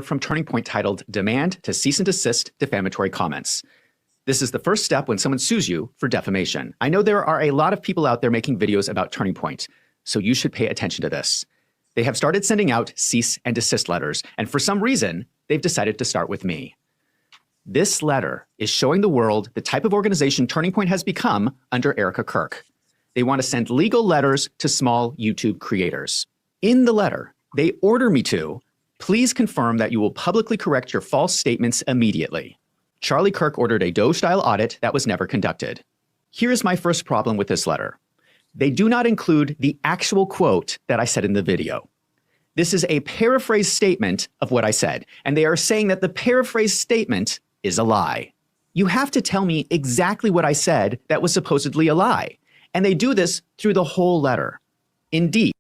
from Turning Point titled Demand to Cease and Desist Defamatory Comments. This is the first step when someone sues you for defamation. I know there are a lot of people out there making videos about Turning Point, so you should pay attention to this. They have started sending out cease and desist letters, and for some reason, they've decided to start with me. This letter is showing the world the type of organization Turning Point has become under Erika Kirk. They want to send legal letters to small YouTube creators. In the letter, they order me to please confirm that you will publicly correct your false statements immediately. Charlie Kirk ordered a Doe-style audit that was never conducted. Here's my first problem with this letter. They do not include the actual quote that I said in the video. This is a paraphrased statement of what I said, and they are saying that the paraphrased statement is a lie. You have to tell me exactly what I said that was supposedly a lie, and they do this through the whole letter. Indeed,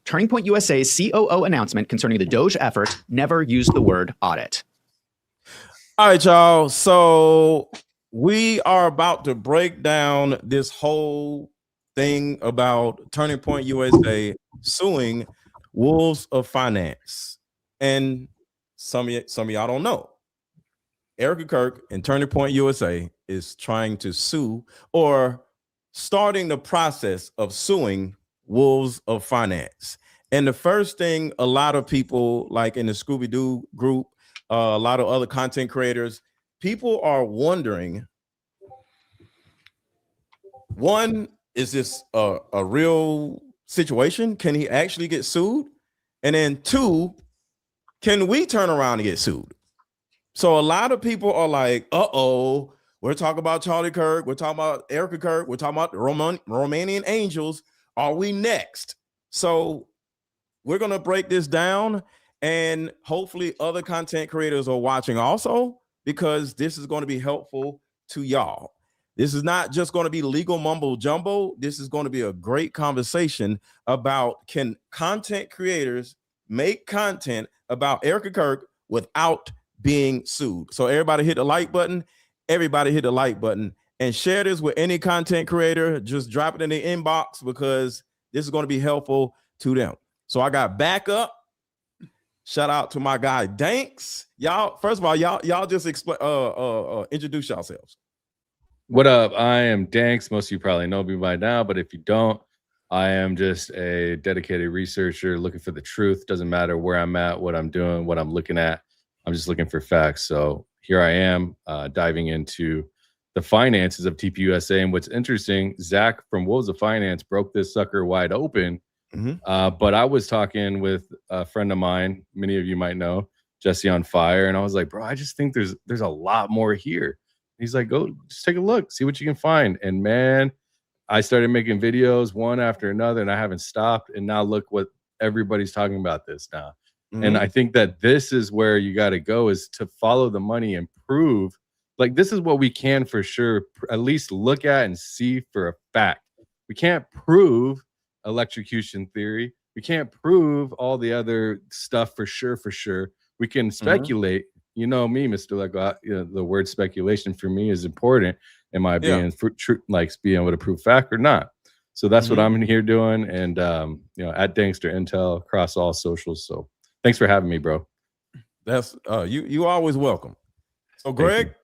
Turning Point USA's COO announcement concerning the Doge effort never used the word audit. All right, y'all. So we are about to break down this whole thing about Turning Point USA suing Wolves of Finance. And some of y'all don't know. Erika Kirk and Turning Point USA is trying to sue or starting the process of suing Wolves of Finance. And the first thing a lot of people like in the Scooby-Doo group, a lot of other content creators, people are wondering, one, is this a real situation? Can he actually get sued? And then two, can we turn around and get sued? So a lot of people are like, uh-oh, we're talking about Charlie Kirk, we're talking about Erika Kirk, we're talking about the Romanian Angels. Are we next? So we're going to break this down, and hopefully other content creators are watching also, because this is going to be helpful to y'all. This is not just going to be legal mumbo jumbo. This is going to be a great conversation about, can content creators make content about Erika Kirk without being sued? So everybody hit the like button. Everybody hit the like button and share this with any content creator. Just drop it in the inbox, because this is going to be helpful to them. So I got backup. Shout out to my guy Danks. Y'all, first of all, y'all just introduce yourselves. What up? I am Danks. Most of you probably know me by now, but if you don't, I am just a dedicated researcher looking for the truth. Doesn't matter where I'm at, what I'm doing, what I'm looking at. I'm just looking for facts. So here I am diving into the finances of TPUSA. And what's interesting, Zach from Wolves of Finance broke this sucker wide open. But I was talking with a friend of mine, many of you might know, Jesse on Fire, and I was like, bro, I just think there's a lot more here. He's like, go just take a look, see what you can find. And man, I started making videos one after another, and I haven't stopped. And now look what everybody's talking about this now. And I think that this is where you got to go, is to follow the money and prove, like, this is what we can for sure at least look at and see for a fact. We can't prove electrocution theory. We can't prove all the other stuff for sure. We can speculate. You know me, Mr. Lego, you know, the word speculation for me is important. Am I being like being able to prove fact or not? So that's what I'm in here doing. And you know, at Dankster Intel across all socials. So thanks for having me, bro. That's you always welcome. So Greg.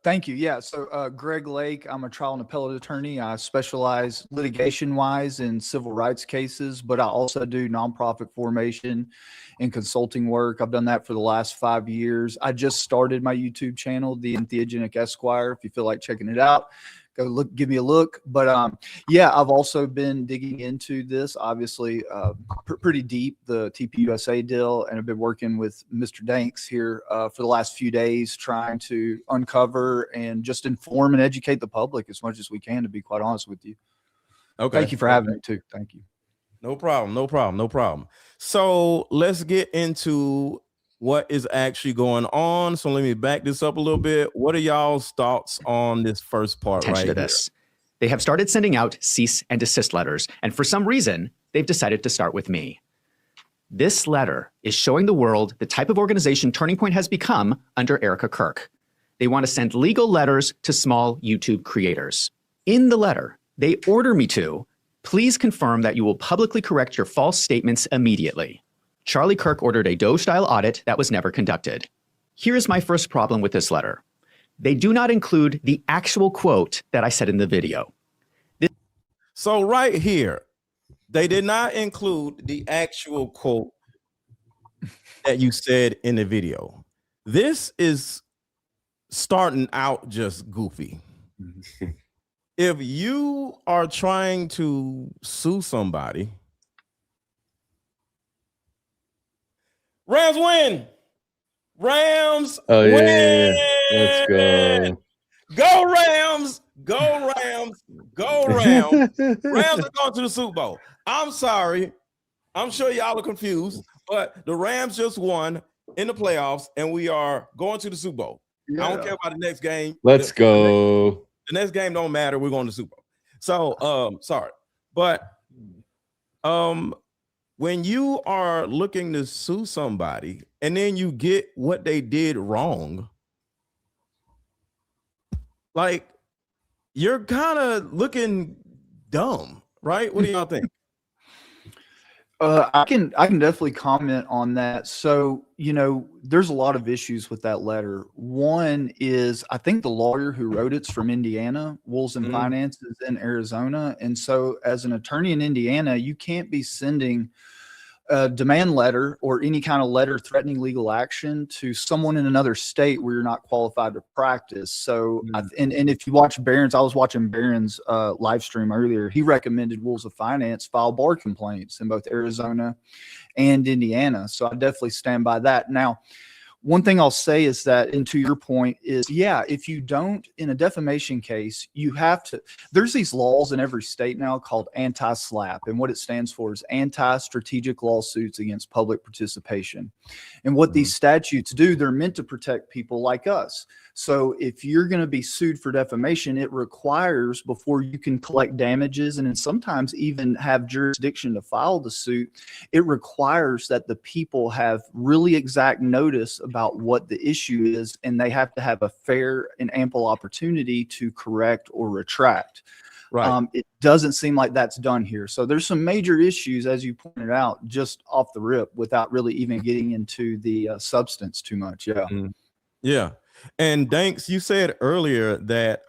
Thank you. Yeah. So Greg Lake, I'm a trial and appellate attorney. I specialize litigation wise in civil rights cases, but I also do nonprofit formation and consulting work. I've done that for the last 5 years. I just started my YouTube channel, The Entheogenic Esquire. If you feel like checking it out, go look, give me a look. But yeah, I've also been digging into this, obviously pretty deep, the TPUSA deal, and I've been working with Mr. Danks here for the last few days, trying to uncover and just inform and educate the public as much as we can, to be quite honest with you. Okay. Thank you for having me too. Thank you. No problem. So let's get into what is actually going on. So let me back this up a little bit. What are y'all's thoughts on this first part? Attention to this. They have started sending out cease and desist letters, and for some reason, they've decided to start with me. This letter is showing the world the type of organization Turning Point has become under Erika Kirk. They want to send legal letters to small YouTube creators. In the letter, they order me to please confirm that you will publicly correct your false statements immediately. Charlie Kirk ordered a Doe-style audit that was never conducted. Here's my first problem with this letter. They do not include the actual quote that I said in the video. So right here, they did not include the actual quote that you said in the video. This is starting out just goofy. If you are trying to sue somebody, Rams win. Rams win. Let's go. Go Rams. Go Rams. Go Rams. Rams are going to the Super Bowl. I'm sorry. I'm sure y'all are confused, but the Rams just won in the playoffs, and we are going to the Super Bowl. Yeah. I don't care about the next game. Let's go. The next game don't matter. We're going to the Super Bowl. So, sorry. But when you are looking to sue somebody and then you get what they did wrong, like, you're kind of looking dumb, right? What do y'all think? I can definitely comment on that. So, there's a lot of issues with that letter. One is, I think the lawyer who wrote it's from Indiana. Wolves and Finance is in Arizona. And so as an attorney in Indiana, you can't be sending a demand letter or any kind of letter threatening legal action to someone in another state where you're not qualified to practice. So, and if you watch Barron's, I was watching Barron's live stream earlier. He recommended Wolves of Finance file bar complaints in both Arizona and Indiana. So I definitely stand by that. Now, one thing I'll say is that, and to your point is, yeah, if you don't, in a defamation case, you have to, there's these laws in every state now called anti-SLAPP. And what it stands for is anti-strategic lawsuits against public participation. And what these statutes do, they're meant to protect people like us. So if you're going to be sued for defamation, it requires, before you can collect damages and then sometimes even have jurisdiction to file the suit, it requires that the people have really exact notice about what the issue is, and they have to have a fair and ample opportunity to correct or retract. Right. It doesn't seem like that's done here. So there's some major issues, as you pointed out, just off the rip without really even getting into the substance too much. Yeah. Yeah. And Danks, you said earlier that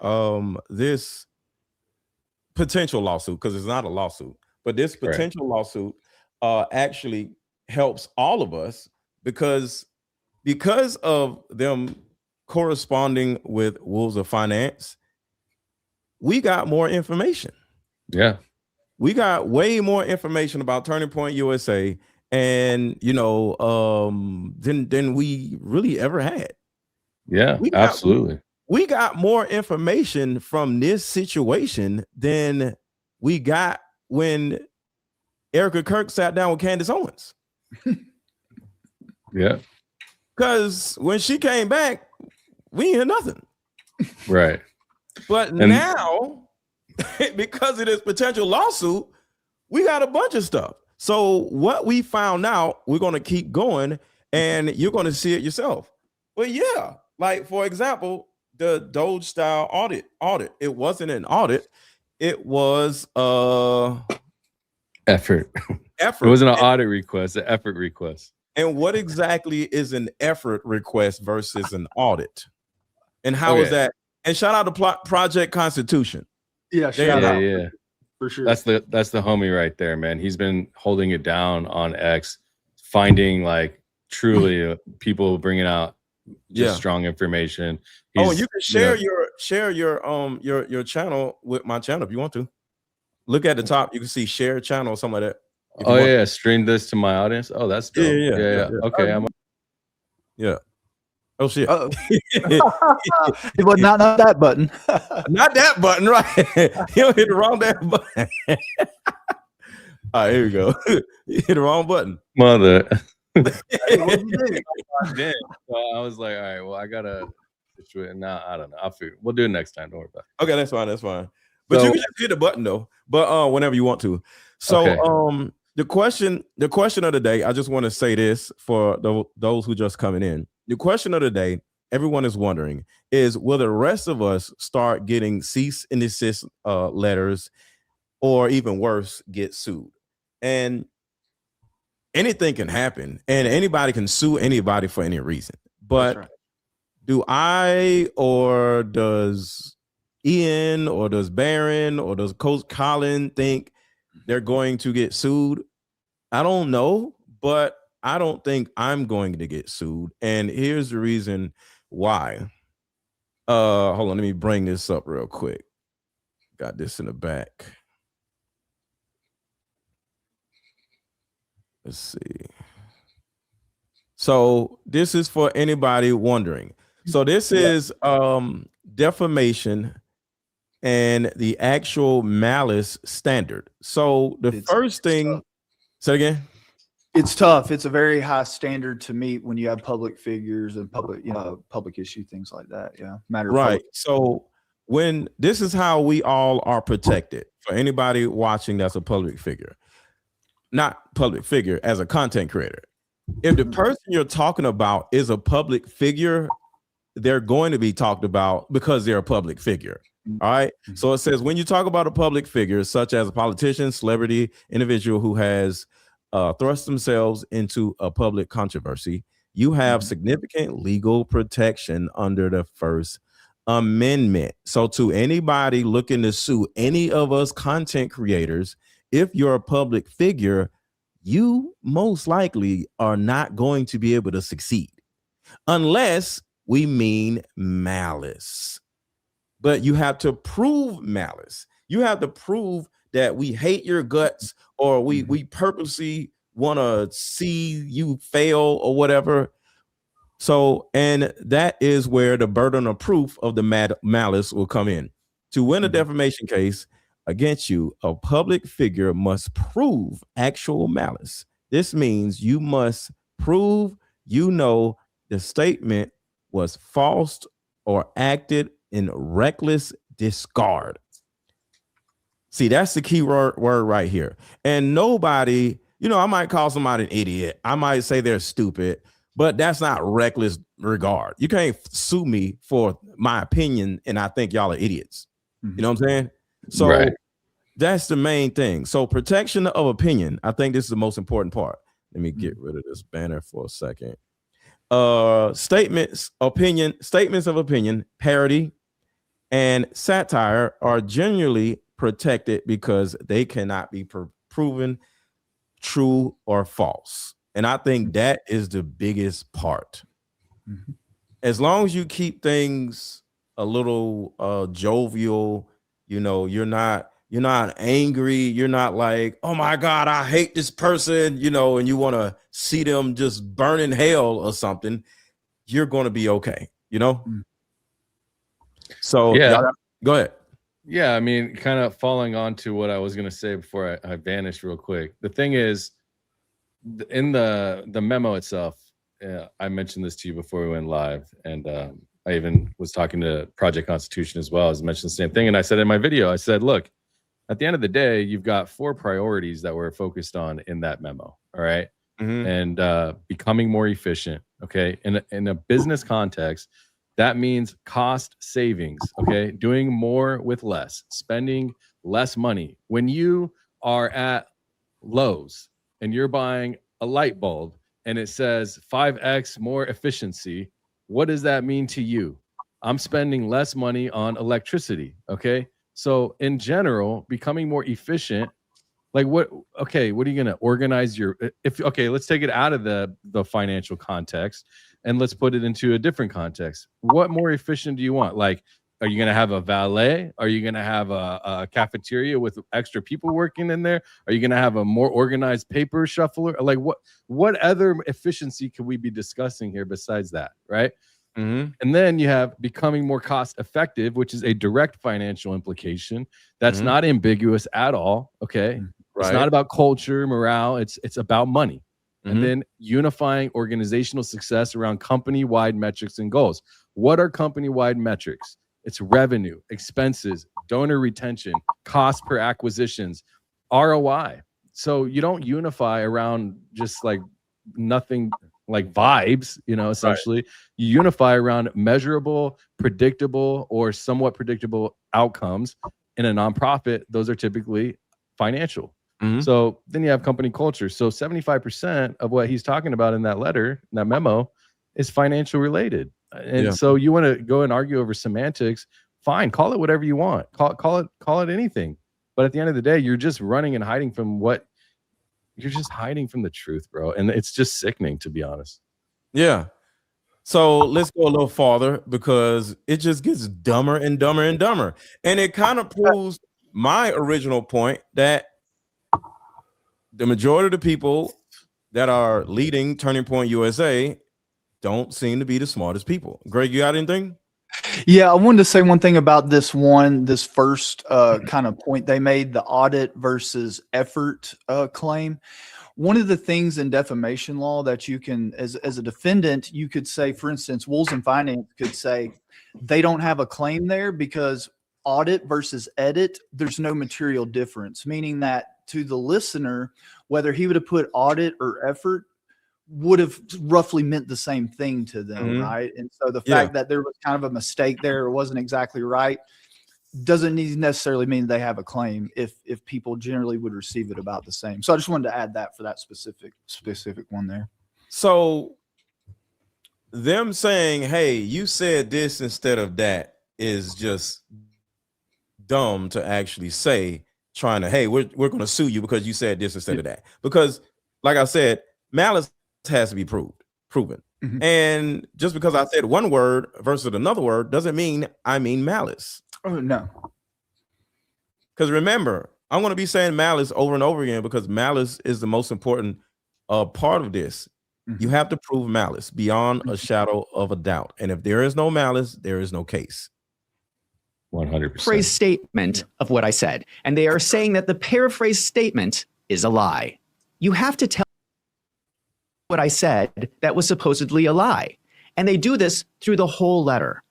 this potential lawsuit, because it's not a lawsuit, but this potential lawsuit actually helps all of us because of them corresponding with Wolves of Finance, we got more information. Yeah. We got way more information about Turning Point USA and, than we really ever had. Yeah, absolutely. We got more information from this situation than we got when Erika Kirk sat down with Candace Owens. Yeah. Because when she came back, we ain't hear nothing. Right. But now, because of this potential lawsuit, we got a bunch of stuff. So what we found out, we're going to keep going, and you're going to see it yourself. But yeah, like, for example, the Doge style audit. It wasn't an audit. It was effort. It wasn't an audit request, an effort request. And what exactly is an effort request versus an audit? And how is that? And shout out to Project Constitution. Yeah, shout out. Yeah. For sure. That's the homie right there, man. He's been holding it down on X, finding like truly people bringing out just strong information. And you can share your channel with my channel if you want to. Look at the top, you can see share channel or something like that. Oh yeah, stream this to my audience. Oh, that's dope. Yeah. Okay, Oh shit. It was not that button. Not that button, right? You hit the wrong damn button. All right, here we go. You hit the wrong button. Mother. So I was like, all right, well, I gotta now. I don't know. We'll do it next time. Don't worry about it. Okay, that's fine. But you can just hit the button though. But whenever you want to. So the question of the day, I just want to say this for those who just coming in. The question of the day, everyone is wondering, is will the rest of us start getting cease and desist letters, or even worse, get sued? And anything can happen, and anybody can sue anybody for any reason. But right. do I, or does Ian, or does Barron, or does Coach Colin think they're going to get sued? I don't know, but I don't think I'm going to get sued. And here's the reason why. Hold on, let me bring this up real quick. Got this in the back. Let's see. So this is for anybody wondering. So this is defamation and the actual malice standard. So the first thing, say again. It's tough. It's a very high standard to meet when you have public figures and public, public issue, things like that. Yeah. Right. So when this is how we all are protected, for anybody watching that's a public figure, not public figure, as a content creator. If the person you're talking about is a public figure, they're going to be talked about because they're a public figure. All right. So it says when you talk about a public figure, such as a politician, celebrity, individual who has thrust themselves into a public controversy, you have significant legal protection under the First Amendment. So to anybody looking to sue any of us content creators, if you're a public figure, you most likely are not going to be able to succeed unless we mean malice. But you have to prove malice. You have to prove that we hate your guts, or we purposely want to see you fail or whatever. So, and that is where the burden of proof of the malice will come in. To win a defamation case against you, a public figure must prove actual malice. This means you must prove the statement was false or acted in reckless disregard. See, that's the key word right here. And nobody, I might call somebody an idiot. I might say they're stupid, but that's not reckless regard. You can't sue me for my opinion and I think y'all are idiots. You know what I'm saying? So that's the main thing. So protection of opinion, I think this is the most important part. Let me get rid of this banner for a second. Statements of opinion, parody, and satire are generally protected because they cannot be proven true or false. And I think that is the biggest part. As long as you keep things a little jovial, you're not angry, you're not like, oh my God, I hate this person, and you want to see them just burn in hell or something, you're going to be okay, So yeah, go ahead. Yeah, I mean, kind of following on to what I was going to say before I vanished real quick. The thing is, in the memo itself, I mentioned this to you before we went live, and I even was talking to Project Constitution as well. I mentioned the same thing, and I said in my video, I said, look, at the end of the day, you've got 4 priorities that we're focused on in that memo, all right? And becoming more efficient, okay? In a business context, that means cost savings, okay? Doing more with less, spending less money. When you are at Lowe's and you're buying a light bulb and it says 5x more efficiency, what does that mean to you? I'm spending less money on electricity, okay? So in general, becoming more efficient, like what are you going to organize let's take it out of the financial context and let's put it into a different context. What more efficient do you want? Like, are you going to have a valet? Are you going to have a cafeteria with extra people working in there? Are you going to have a more organized paper shuffler? Like what other efficiency could we be discussing here besides that, right? And then you have becoming more cost effective, which is a direct financial implication. That's not ambiguous at all. Okay. It's not about culture, morale. It's about money. And then unifying organizational success around company-wide metrics and goals. What are company-wide metrics? It's revenue, expenses, donor retention, cost per acquisitions, ROI. So you don't unify around just like nothing, like vibes, essentially. You unify around measurable, predictable, or somewhat predictable outcomes. In a nonprofit, those are typically financial. Mhm. So then you have company culture. So 75% of what he's talking about in that letter, in that memo, is financial related. And Yeah. so you want to go and argue over semantics, fine, call it whatever you want. Call it anything. But at the end of the day, you're just running and hiding from you're just hiding from the truth, bro. And it's just sickening, to be honest. Yeah. So let's go a little farther because it just gets dumber and dumber and dumber. And it kind of proves my original point that the majority of the people that are leading Turning Point USA don't seem to be the smartest people. Greg, you got anything? Yeah, I wanted to say one thing about this first kind of point they made, the audit versus effort claim. One of the things in defamation law that you can, as a defendant, you could say, for instance, Wolves and Finance could say they don't have a claim there because audit versus edit, there's no material difference, meaning that to the listener, whether he would have put audit or effort would have roughly meant the same thing to them, right? And so the fact that there was kind of a mistake there, it wasn't exactly right, doesn't necessarily mean they have a claim if people generally would receive it about the same. So I just wanted to add that for that specific one there. So them saying, hey, you said this instead of that is just dumb to actually say, trying to, hey, we're going to sue you because you said this instead of that. Because like I said, malice has to be proven. And just because I said one word versus another word doesn't mean I mean malice. Oh, no. Because remember, I'm going to be saying malice over and over again because malice is the most important part of this. You have to prove malice beyond a shadow of a doubt. And if there is no malice, there is no case. 100%. Phrase statement of what I said. And they are saying that the paraphrase statement is a lie. You have to tell what I said that was supposedly a lie. And they do this through the whole letter.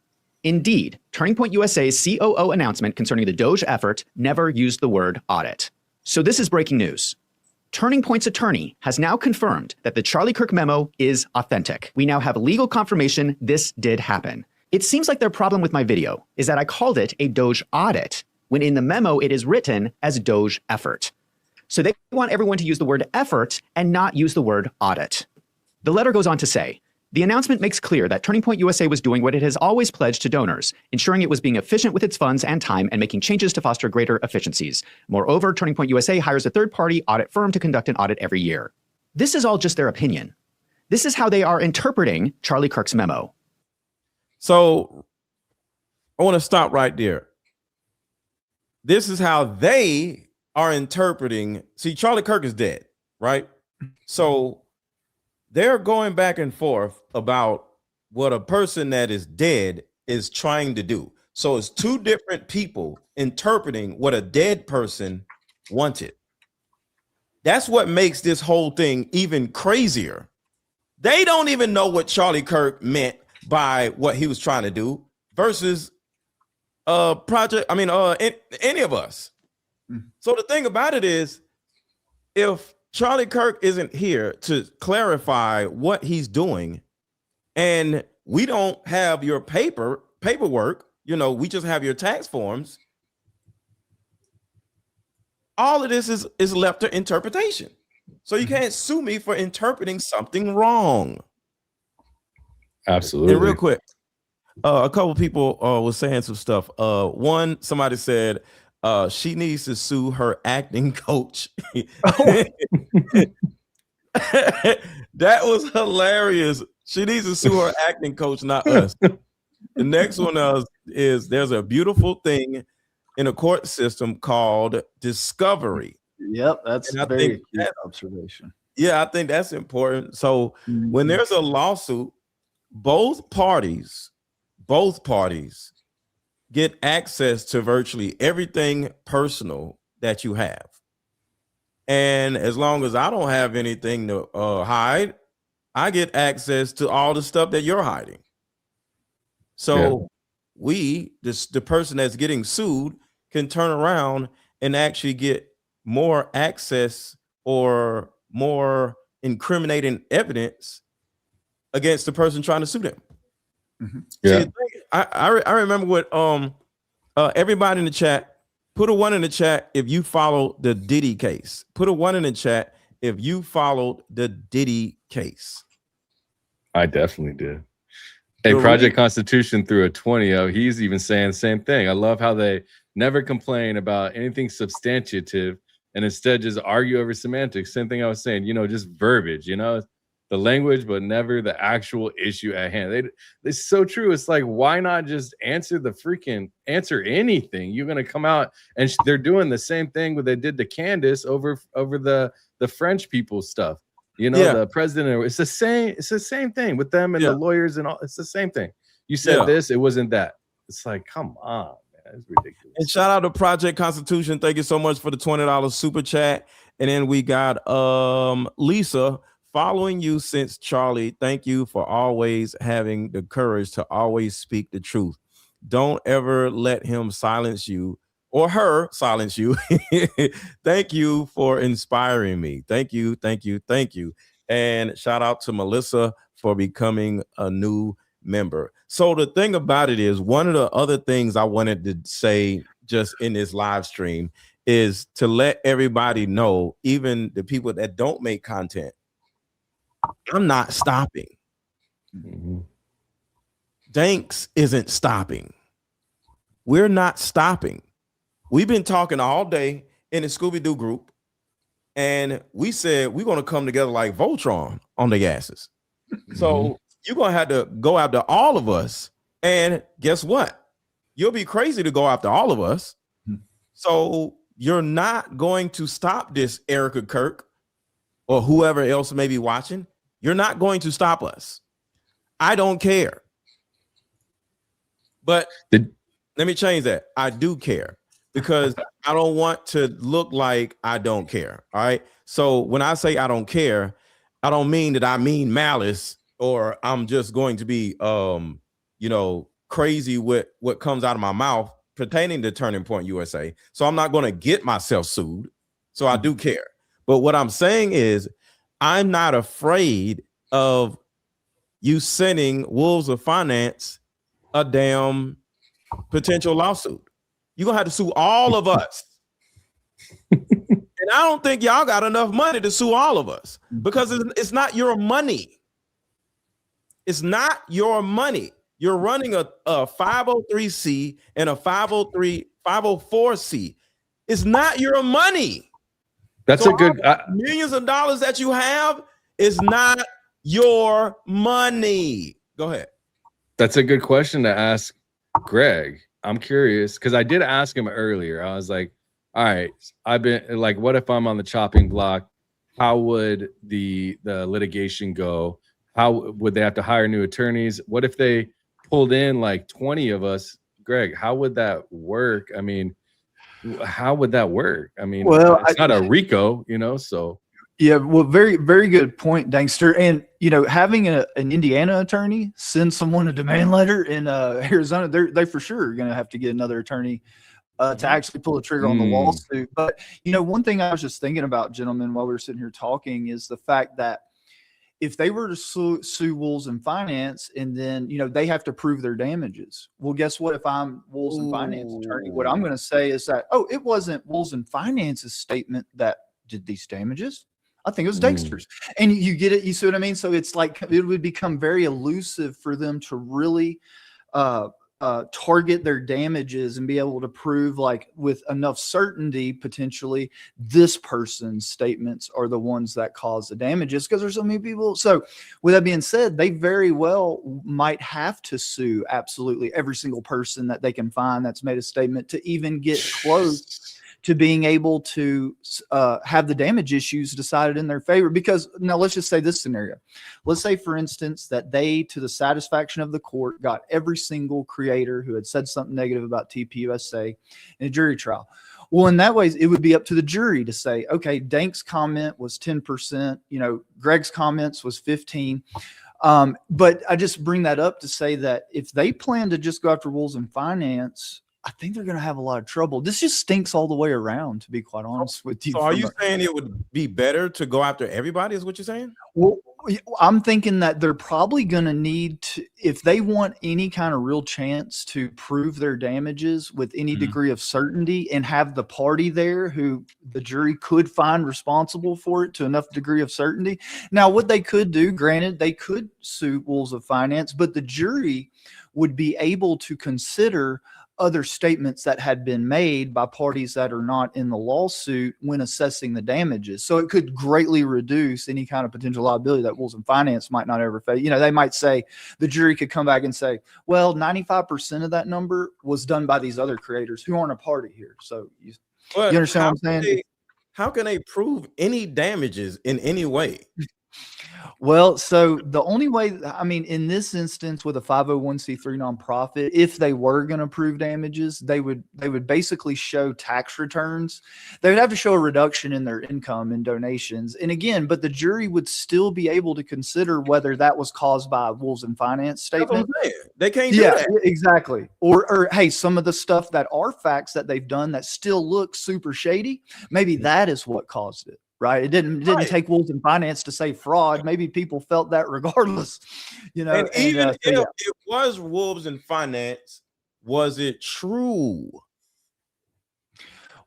Indeed, Turning Point USA's COO announcement concerning the Doge effort never used the word audit. So this is breaking news. Turning Point's attorney has now confirmed that the Charlie Kirk memo is authentic. We now have legal confirmation this did happen. It seems like their problem with my video is that I called it a Doge audit, when in the memo it is written as Doge effort. So they want everyone to use the word effort and not use the word audit. The letter goes on to say, the announcement makes clear that Turning Point USA was doing what it has always pledged to donors, ensuring it was being efficient with its funds and time and making changes to foster greater efficiencies. Moreover, Turning Point USA hires a third-party audit firm to conduct an audit every year. This is all just their opinion. This is how they are interpreting Charlie Kirk's memo. So I want to stop right there. This is how they are interpreting. See, Charlie Kirk is dead, right? So they're going back and forth about what a person that is dead is trying to do. So it's two different people interpreting what a dead person wanted. That's what makes this whole thing even crazier. They don't even know what Charlie Kirk meant by what he was trying to do versus any of us. So the thing about it is, if Charlie Kirk isn't here to clarify what he's doing, and we don't have your paperwork, we just have your tax forms, all of this is left to interpretation. So you can't sue me for interpreting something wrong. Absolutely. And real quick, a couple of people was saying some stuff. Somebody said she needs to sue her acting coach. That was hilarious. She needs to sue her acting coach, not us. The next one is there's a beautiful thing in a court system called discovery. Yep, that's a very good observation. Yeah, I think that's important. So when there's a lawsuit, both parties get access to virtually everything personal that you have. And as long as I don't have anything to hide, I get access to all the stuff that you're hiding. So the person that's getting sued can turn around and actually get more access or more incriminating evidence against the person trying to sue them. Yeah. See, I remember what everybody in the chat, Put a 1 in the chat if you followed the Diddy case. Put a 1 in the chat if you followed the Diddy case. I definitely did. Hey, Project Constitution threw a 20. Oh, he's even saying the same thing. I love how they never complain about anything substantive and instead just argue over semantics. Same thing I was saying, just verbiage, the language, but never the actual issue at hand. It's so true. It's like, why not just answer anything? You're going to come out and they're doing the same thing what they did to Candace over the French people stuff. The president, it's the same thing with them and the lawyers and all. It's the same thing. You said this, it wasn't that. It's like, come on, man, it's ridiculous. And shout out to Project Constitution. Thank you so much for the $20 super chat. And then we got Lisa, following you since Charlie. Thank you for always having the courage to always speak the truth. Don't ever let him silence you or her silence you. Thank you for inspiring me. Thank you. And shout out to Melissa for becoming a new member. So the thing about it is, one of the other things I wanted to say just in this live stream is to let everybody know, even the people that don't make content, I'm not stopping. Danks isn't stopping. We're not stopping. We've been talking all day in the Scooby-Doo group, and we said we're going to come together like Voltron on the asses. So you're going to have to go after all of us. And guess what? You'll be crazy to go after all of us. So you're not going to stop this, Erika Kirk, or whoever else may be watching. You're not going to stop us. I don't care. But let me change that. I do care. Because I don't want to look like I don't care. All right. So when I say I don't care, I don't mean that I mean malice or I'm just going to be, crazy with what comes out of my mouth pertaining to Turning Point USA. So I'm not going to get myself sued. So I do care. But what I'm saying is I'm not afraid of you sending Wolves of Finance a damn potential lawsuit. You're going to have to sue all of us. And I don't think y'all got enough money to sue all of us because it's not your money. It's not your money. You're running a 503c and a 504c. It's not your money. That's so a good millions of dollars that you have is not your money. Go ahead. That's a good question to ask Greg. I'm curious because I did ask him earlier. I was like, all right, I've been like, what if I'm on the chopping block? How would the litigation go? How would they have to hire new attorneys? What if they pulled in like 20 of us? Greg, how would that work? I mean, how would that work? I mean, well, it's not a RICO, so. Yeah, well, very, very good point, Dankster. And, having an Indiana attorney send someone a demand letter in Arizona, they for sure are going to have to get another attorney to actually pull the trigger on the lawsuit. But, one thing I was just thinking about, gentlemen, while we were sitting here talking is the fact that if they were to sue Wolves and Finance and then, they have to prove their damages. Well, guess what? If I'm Wolves and Finance attorney, what I'm going to say is that, it wasn't Wolves and Finance's statement that did these damages. I think it was Dexter's. And you get it. You see what I mean? So it's like it would become very elusive for them to really target their damages and be able to prove, like, with enough certainty, potentially, this person's statements are the ones that cause the damages because there's so many people. So with that being said, they very well might have to sue absolutely every single person that they can find that's made a statement to even get close to being able to have the damage issues decided in their favor. Because now let's just say this scenario. Let's say, for instance, that they, to the satisfaction of the court, got every single creator who had said something negative about TPUSA in a jury trial. Well, in that way, it would be up to the jury to say, okay, Dank's comment was 10%, Greg's comments was 15%. But I just bring that up to say that if they plan to just go after Wolves and Finance, I think they're going to have a lot of trouble. This just stinks all the way around, to be quite honest with you. So are you saying it would be better to go after everybody, is what you're saying? Well, I'm thinking that they're probably going to need to, if they want any kind of real chance to prove their damages with any degree of certainty and have the party there who the jury could find responsible for it to enough degree of certainty. Now, what they could do, granted, they could sue Wolves of Finance, but the jury would be able to consider other statements that had been made by parties that are not in the lawsuit when assessing the damages. So it could greatly reduce any kind of potential liability that Wolves and Finance might not ever face. You know, they might say, the jury could come back and say, well, 95% of that number was done by these other creators who aren't a party here. So you understand what I'm saying? How can they prove any damages in any way? Well, so the only way, I mean, in this instance with a 501c3 nonprofit, if they were going to prove damages, they would basically show tax returns. They would have to show a reduction in their income and donations. And again, but the jury would still be able to consider whether that was caused by a Wolves and Finance statement. They can't do that. Exactly. Or hey, some of the stuff that are facts that they've done that still look super shady, maybe that is what caused it. Right. It didn't take Wolves and Finance to say fraud. Maybe people felt that regardless, you know. And even if it was Wolves and Finance, was it true?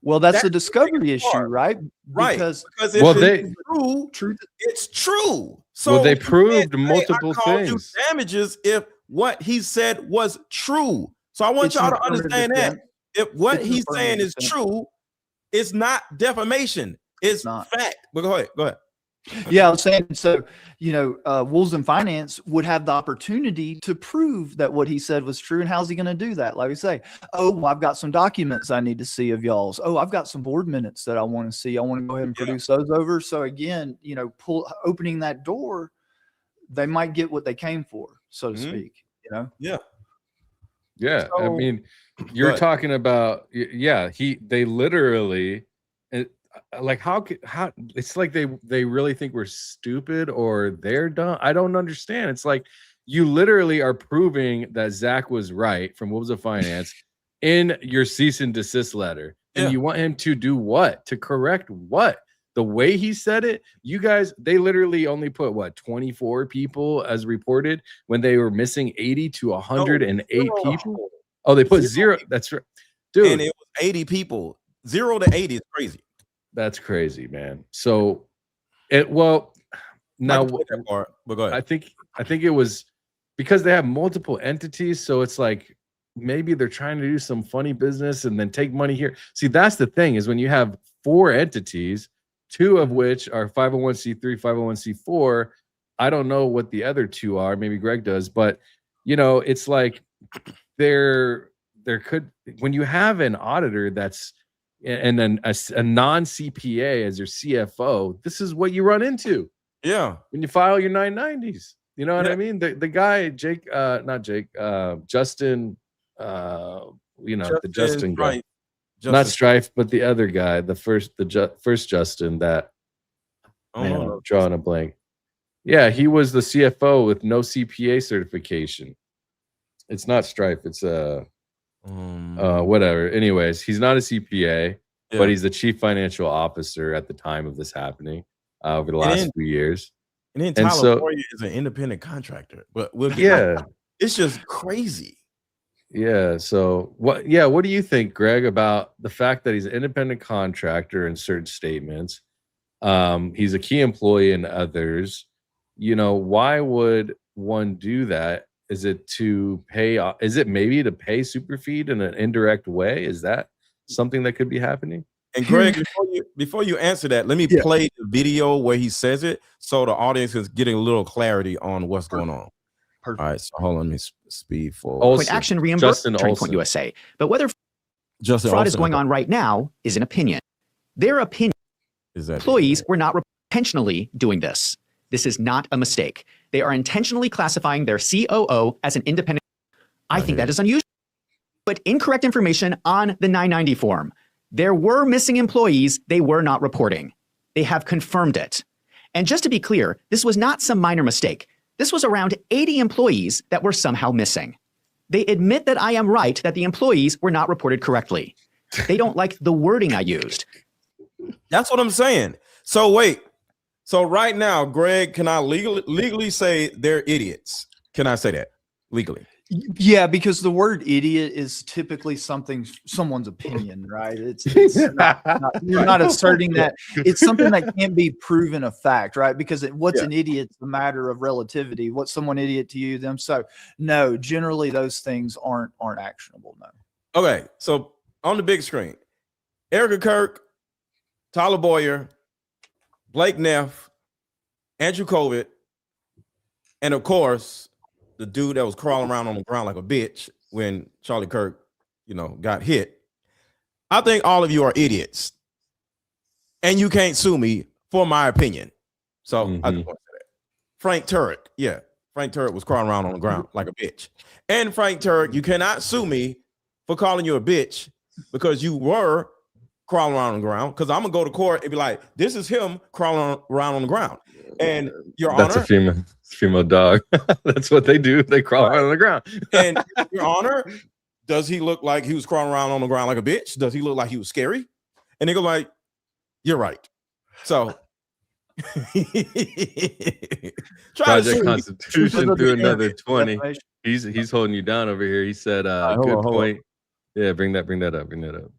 Well, that's a discovery issue, right? Right. Because if it's true, it's true. So they proved multiple things. Damages if what he said was true. So I want y'all to understand that if what he's saying is true, it's not defamation. It's not fact. But go ahead. Yeah, I'm saying, so, you know, Wolves and Finance would have the opportunity to prove that what he said was true. And how's he going to do that? Like we say, oh, well, I've got some documents I need to see of y'all's. Oh, I've got some board minutes that I want to see. I want to go ahead and produce those over. So again, you know, opening that door, they might get what they came for, so to speak, you know? Yeah. Yeah. So, I mean, you're talking about, they literally, like how it's like they really think we're stupid or they're dumb. I don't understand. It's like you literally are proving that Zach was right from Wolves of Finance in your cease and desist letter, and you want him to do what? To correct what? The way he said it. You guys, they literally only put what, 24 people as reported when they were missing 80 to 108 people. Oh, they put zero. That's right, dude. And it was 80 people. 0 to 80 is crazy. That's crazy, man. So now that part, but go ahead. I think it was because they have multiple entities, so it's like maybe they're trying to do some funny business and then take money here. See, that's the thing, is when you have 4 entities, 2 of which are 501c3, 501c4. I don't know what the other 2 are, maybe Greg does, but you know, it's like there could, when you have an auditor that's and then a non-CPA as your CFO, this is what you run into. Yeah. When you file your 990s, you know what I mean? The guy, Justin, you know, the Justin guy, not Strife, but the other guy, the first Justin that, I'm drawing a blank. Yeah. He was the CFO with no CPA certification. It's not Strife. It's whatever. Anyways, he's not a CPA, but he's the chief financial officer at the time of this happening over the last few years. And then Tyler Warrior is an independent contractor, but it's just crazy. Yeah. So what do you think, Greg, about the fact that he's an independent contractor in certain statements? He's a key employee in others. You know, why would one do that? Is it to pay? Is it maybe to pay Superfeed in an indirect way? Is that something that could be happening? And Greg, before you answer that, let me play the video where he says it, so the audience is getting a little clarity on what's going on. Perfect. All right, so hold on, let me speed forward. Point action reimbursement, Turning Point USA. But whether fraud is going on right now is an opinion. Their opinion is that employees were not intentionally doing this. This is not a mistake. They are intentionally classifying their COO as an independent. I think that is unusual. But incorrect information on the 990 form. There were missing employees they were not reporting. They have confirmed it. And just to be clear, this was not some minor mistake. This was around 80 employees that were somehow missing. They admit that I am right that the employees were not reported correctly. They don't like the wording I used. That's what I'm saying. So wait. So right now, Greg, can I legally say they're idiots? Can I say that legally? Yeah, because the word idiot is typically someone's opinion, right? It's you're not asserting that. It's something that can't be proven a fact, right? Because what's an idiot's a matter of relativity. What's someone idiot to you, them? So no, generally those things aren't actionable. No. Okay, so on the big screen, Erika Kirk, Tyler Boyer, Blake Neff, Andrew Covid, and of course, the dude that was crawling around on the ground like a bitch when Charlie Kirk, got hit. I think all of you are idiots. And you can't sue me for my opinion. So I just want to say that. Frank Turek, Frank Turek was crawling around on the ground like a bitch. And Frank Turek, you cannot sue me for calling you a bitch because you were crawling around on the ground. Because I'm gonna go to court and be like, this is him crawling around on the ground. And Your That's Honor, a female dog. That's what they do. They crawl around on the ground. And Your Honor, does he look like he was crawling around on the ground like a bitch? Does he look like he was scary? And they go like, you're right. So Project Constitution through another 20. He's holding you down over here. He said, good point. Yeah, bring that up.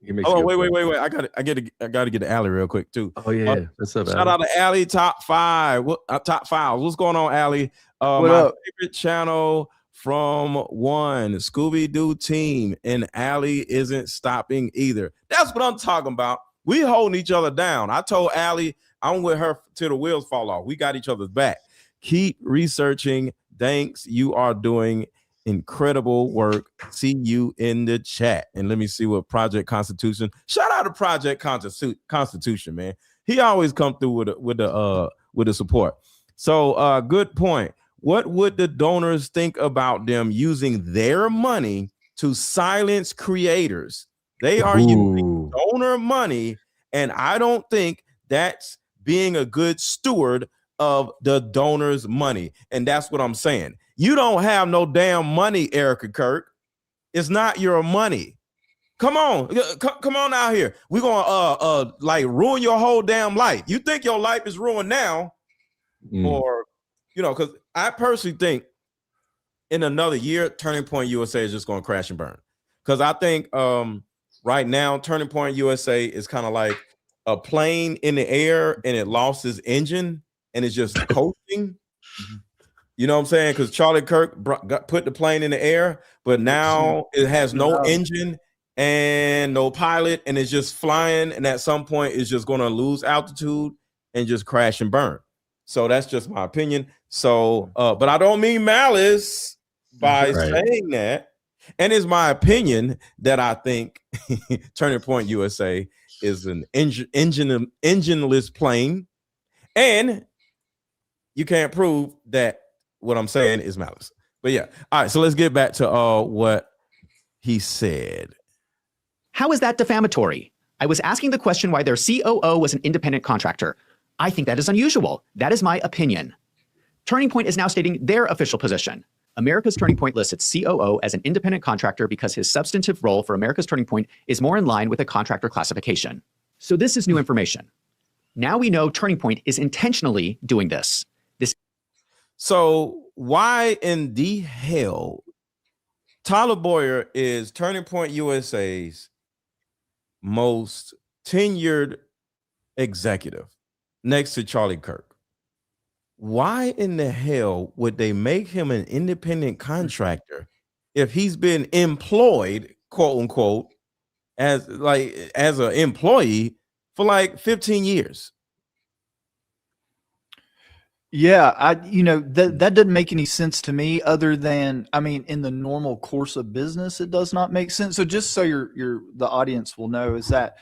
He makes wait. I gotta get to Allie real quick too. Oh yeah. What's up, Shout out to Allie, top five. Top five. What's going on, Allie? What my up? favorite channel from one Scooby-Doo team, and Allie isn't stopping either. That's what I'm talking about. We holding each other down. I told Allie I'm with her till the wheels fall off. We got each other's back. Keep researching. Thanks. You are doing incredible work. See you in the chat. And let me see what Project Constitution. Shout out to Project Constitution, man. He always come through with the support. So good point. What would the donors think about them using their money to silence creators? They are using donor money, and I don't think that's being a good steward of the donors' money. And that's what I'm saying. You don't have no damn money, Erika Kirk. It's not your money. Come on out here. We're gonna like ruin your whole damn life. You think your life is ruined now, or because I personally think in another year, Turning Point USA is just gonna crash and burn. Because I think right now, Turning Point USA is kind of like a plane in the air and it lost its engine and it's just coasting. You know what I'm saying? Because Charlie Kirk put the plane in the air, but now it has no engine and no pilot, and it's just flying. And at some point, it's just going to lose altitude and just crash and burn. So that's just my opinion. So, but I don't mean malice by saying that. And it's my opinion that I think Turning Point USA is an engineless plane, and you can't prove that what I'm saying is malice. But yeah, all right. So let's get back to what he said. How is that defamatory? I was asking the question why their COO was an independent contractor. I think that is unusual. That is my opinion. Turning Point is now stating their official position. America's Turning Point lists its COO as an independent contractor because his substantive role for America's Turning Point is more in line with a contractor classification. So this is new information. Now we know Turning Point is intentionally doing this. So why in the hell Tyler Boyer is Turning Point USA's most tenured executive next to Charlie Kirk? Why in the hell would they make him an independent contractor if he's been employed, quote unquote, as an employee for like 15 years? Yeah, that doesn't make any sense to me other than, I mean, in the normal course of business, it does not make sense. So just so the audience will know is that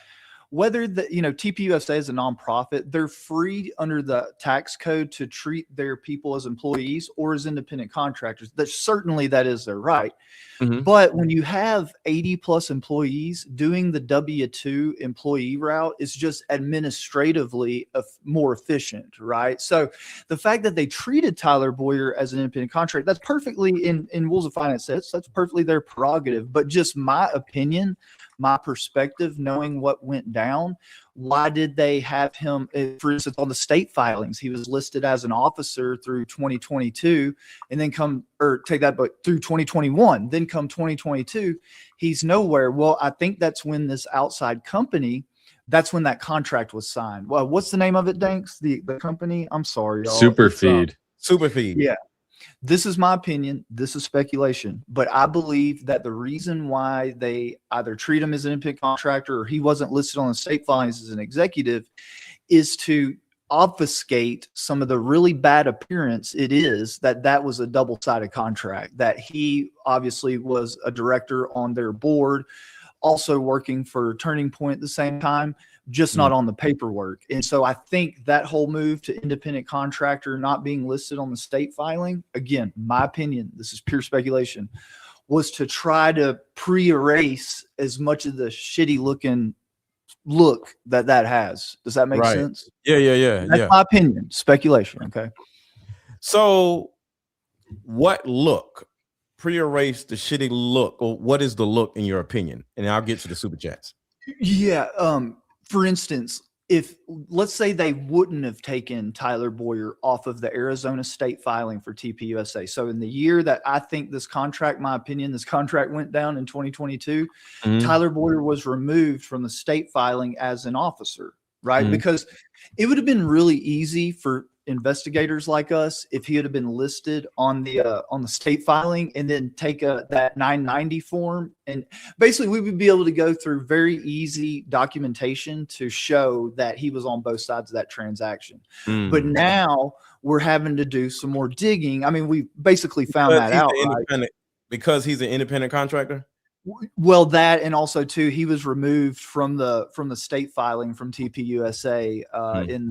whether TPUSA is a nonprofit, they're free under the tax code to treat their people as employees or as independent contractors. That is their right. Mm-hmm. But when you have 80 plus employees, doing the W-2 employee route is just administratively more efficient, right? So the fact that they treated Tyler Boyer as an independent contractor, that's perfectly in Rules of Finance. That's perfectly their prerogative. But just my opinion, my perspective, knowing what went down, why did they have him, for instance, on the state filings, he was listed as an officer through 2022 and then but through 2021, then come 2022, he's nowhere. Well, I think that's when this outside company, that's when that contract was signed. Well, what's the name of it, Danks? The company? I'm sorry, y'all. Superfeed. Superfeed. Yeah. This is my opinion. This is speculation, but I believe that the reason why they either treat him as an independent contractor or he wasn't listed on the state filings as an executive is to obfuscate some of the really bad appearance it is that was a double-sided contract, that he obviously was a director on their board, also working for Turning Point at the same time, just not on the paperwork. And so I think that whole move to independent contractor not being listed on the state filing, again, my opinion, this is pure speculation, was to try to pre-erase as much of the shitty looking look that has. Does that make sense? Yeah. That's my opinion. Speculation. Okay. So what look? Pre-erase the shitty look, or what is the look in your opinion? And I'll get to the super chats. Yeah. For instance, if let's say they wouldn't have taken Tyler Boyer off of the Arizona state filing for TPUSA. So in the year that I think this contract, my opinion, this contract went down in 2022, Tyler Boyer was removed from the state filing as an officer, right? Because it would have been really easy for investigators like us if he had been listed on the state filing and then take that 990 form, and basically we would be able to go through very easy documentation to show that he was on both sides of that transaction. But now we're having to do some more digging. I mean, we basically found that out, right? Because he's an independent contractor. Well, that, and also too, he was removed from the state filing from TPUSA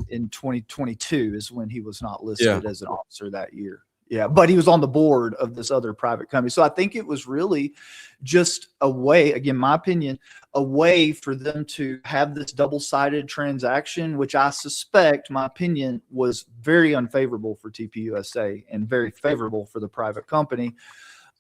in 2022 is when he was not listed as an officer that year. Yeah, but he was on the board of this other private company. So I think it was really just a way, again, my opinion, a way for them to have this double-sided transaction, which I suspect, my opinion, was very unfavorable for TPUSA and very favorable for the private company.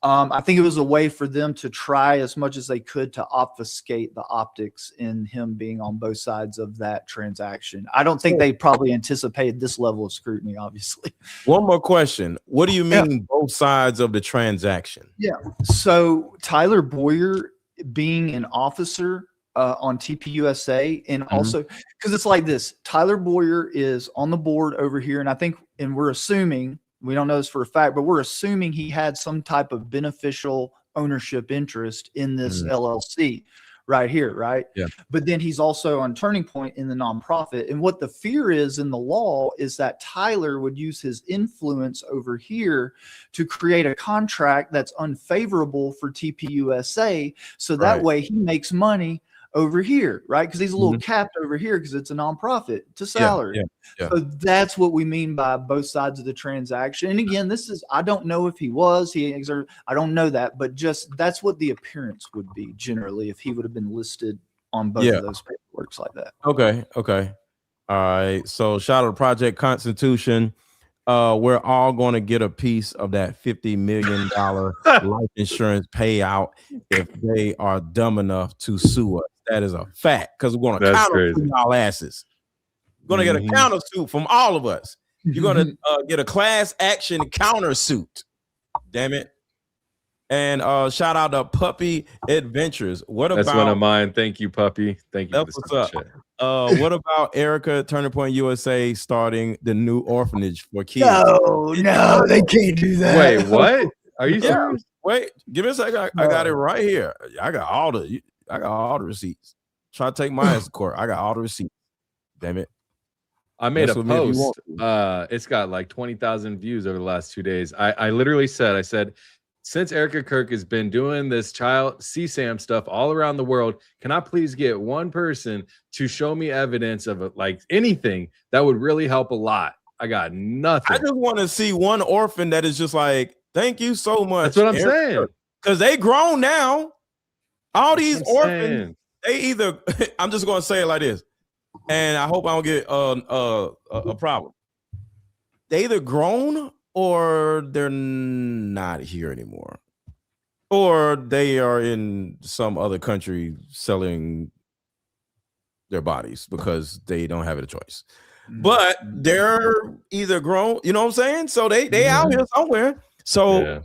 I think it was a way for them to try as much as they could to obfuscate the optics in him being on both sides of that transaction. I don't think they probably anticipated this level of scrutiny, obviously. One more question. What do you mean both sides of the transaction? Yeah. So Tyler Boyer being an officer on TPUSA, and also because it's like this, Tyler Boyer is on the board over here, and I think, and we're assuming, we don't know this for a fact, but we're assuming he had some type of beneficial ownership interest in this LLC right here, right? Yeah. But then he's also on Turning Point in the nonprofit. And what the fear is in the law is that Tyler would use his influence over here to create a contract that's unfavorable for TPUSA. So that way he makes money over here, right? Because he's a little capped over here because it's a nonprofit to salary. Yeah. So that's what we mean by both sides of the transaction. And again, this is, I don't know if I don't know that, but just that's what the appearance would be generally if he would have been listed on both of those paperworks like that. Okay. All right. So shout out to Project Constitution. We're all going to get a piece of that $50 million life insurance payout if they are dumb enough to sue us. That is a fact, because we're going to counter-sue our asses. We're going to get a counter-suit from all of us. You're going to get a class action counter-suit. Damn it. And shout out to Puppy Adventures. That's one of mine. Thank you, Puppy. Thank you. That's what's up. What about Erika Turning Point USA starting the new orphanage for kids? No, they can't do that. Wait, what? Are you serious? Wait, give me a second. I got it right here. I got all the receipts. Try to take my ass to court. I got all the receipts. Damn it. I made a post. It's got like 20,000 views over the last 2 days. I literally said, since Erika Kirk has been doing this child CSAM stuff all around the world, can I please get one person to show me evidence of like anything that would really help a lot? I got nothing. I just want to see one orphan that is just like, thank you so much. That's what I'm saying. Because they grown now. All these orphans, they either, I'm just going to say it like this, and I hope I don't get a problem. They either grown or they're not here anymore. or they are in some other country selling their bodies because they don't have a choice. But they're either grown, you know what I'm saying? So they out here somewhere. So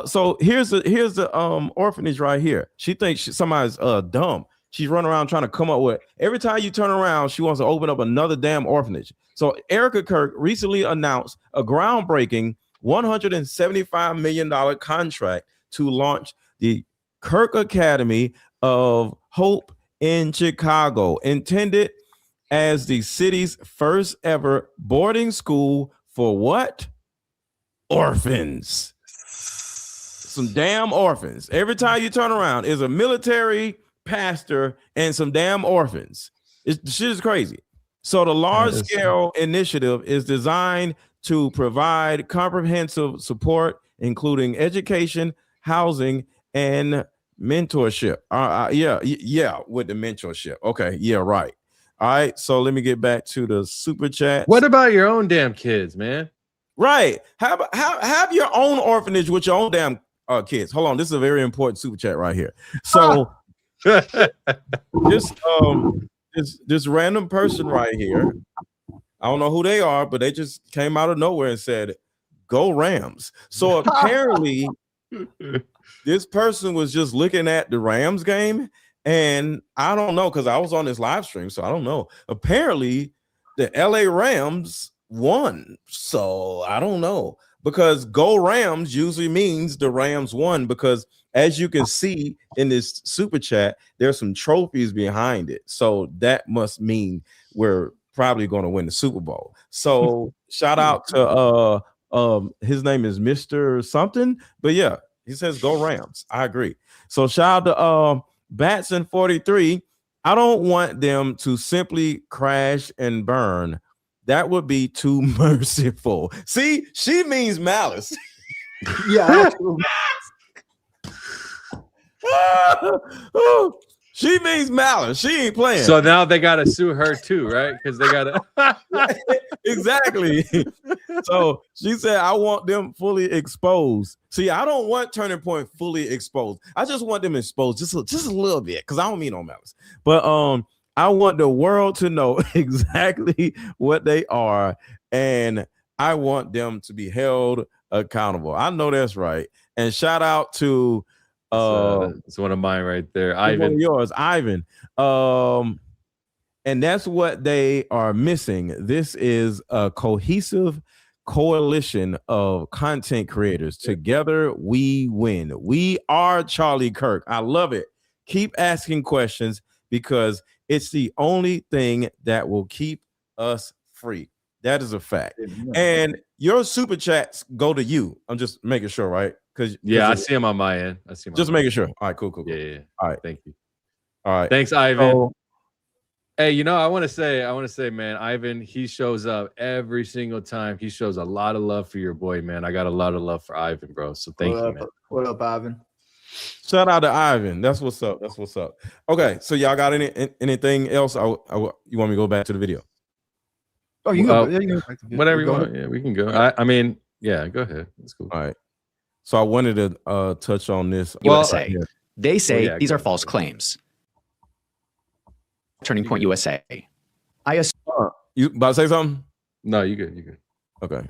so here's the orphanage right here. She thinks somebody's dumb. She's running around trying to come up with, every time you turn around, she wants to open up another damn orphanage. So Erika Kirk recently announced a groundbreaking $175 million contract to launch the Kirk Academy of Hope in Chicago, intended as the city's first ever boarding school for what? Orphans. Some damn orphans. Every time you turn around is a military pastor and some damn orphans. The shit is crazy. So the large scale initiative is designed to provide comprehensive support, including education, housing, and mentorship. Yeah, with the mentorship. Okay, yeah, right. All right, so let me get back to the super chat. What about your own damn kids, man? Right. Have your own orphanage with your own damn kids. Hold on, this is a very important super chat right here. So this random person right here, I don't know who they are, but they just came out of nowhere and said, "Go Rams." So apparently this person was just looking at the Rams game, and I don't know, because I was on this live stream, so I don't know. Apparently the LA Rams won, so I don't know, because "Go Rams" usually means the Rams won, because as you can see in this super chat, there's some trophies behind it, so that must mean we're probably going to win the Super Bowl. So shout out to his name is Mr. something, but yeah, he says "Go Rams." I agree. So shout out to Batson 43. I don't want them to simply crash and burn. That would be too merciful. See, she means malice. Yeah. She means malice. She ain't playing. So now they gotta sue her too, right? Because they gotta exactly. So she said, "I want them fully exposed." See, I don't want Turning Point fully exposed. I just want them exposed just a little bit, because I don't mean no malice. But I want the world to know exactly what they are, and I want them to be held accountable. I know that's right. And shout out to it's one of mine right there, Ivan. One of yours, Ivan. And that's what they are missing. This is a cohesive coalition of content creators. Together we win. We are Charlie Kirk. I love it. Keep asking questions, because it's the only thing that will keep us free. That is a fact. And your super chats go to you. I'm just making sure, right? Because I see them on my end. I see them. Just making sure. All right, cool. Yeah. All right, thank you. All right, thanks, Ivan. Hey, you know, I want to say, man, Ivan, he shows up every single time. He shows a lot of love for your boy, man. I got a lot of love for Ivan, bro. So thank you, man. What up, Ivan? Shout out to Ivan. That's what's up. Okay, so y'all got anything else? You want me to go back to the video? Oh, you can go back to the video. Whatever you want. Yeah, we can go. I mean, yeah, go ahead. That's cool. All right. So I wanted to touch on this. USA. They say these are false claims. Turning Point USA. I assume you about to say something? No, you good. Okay.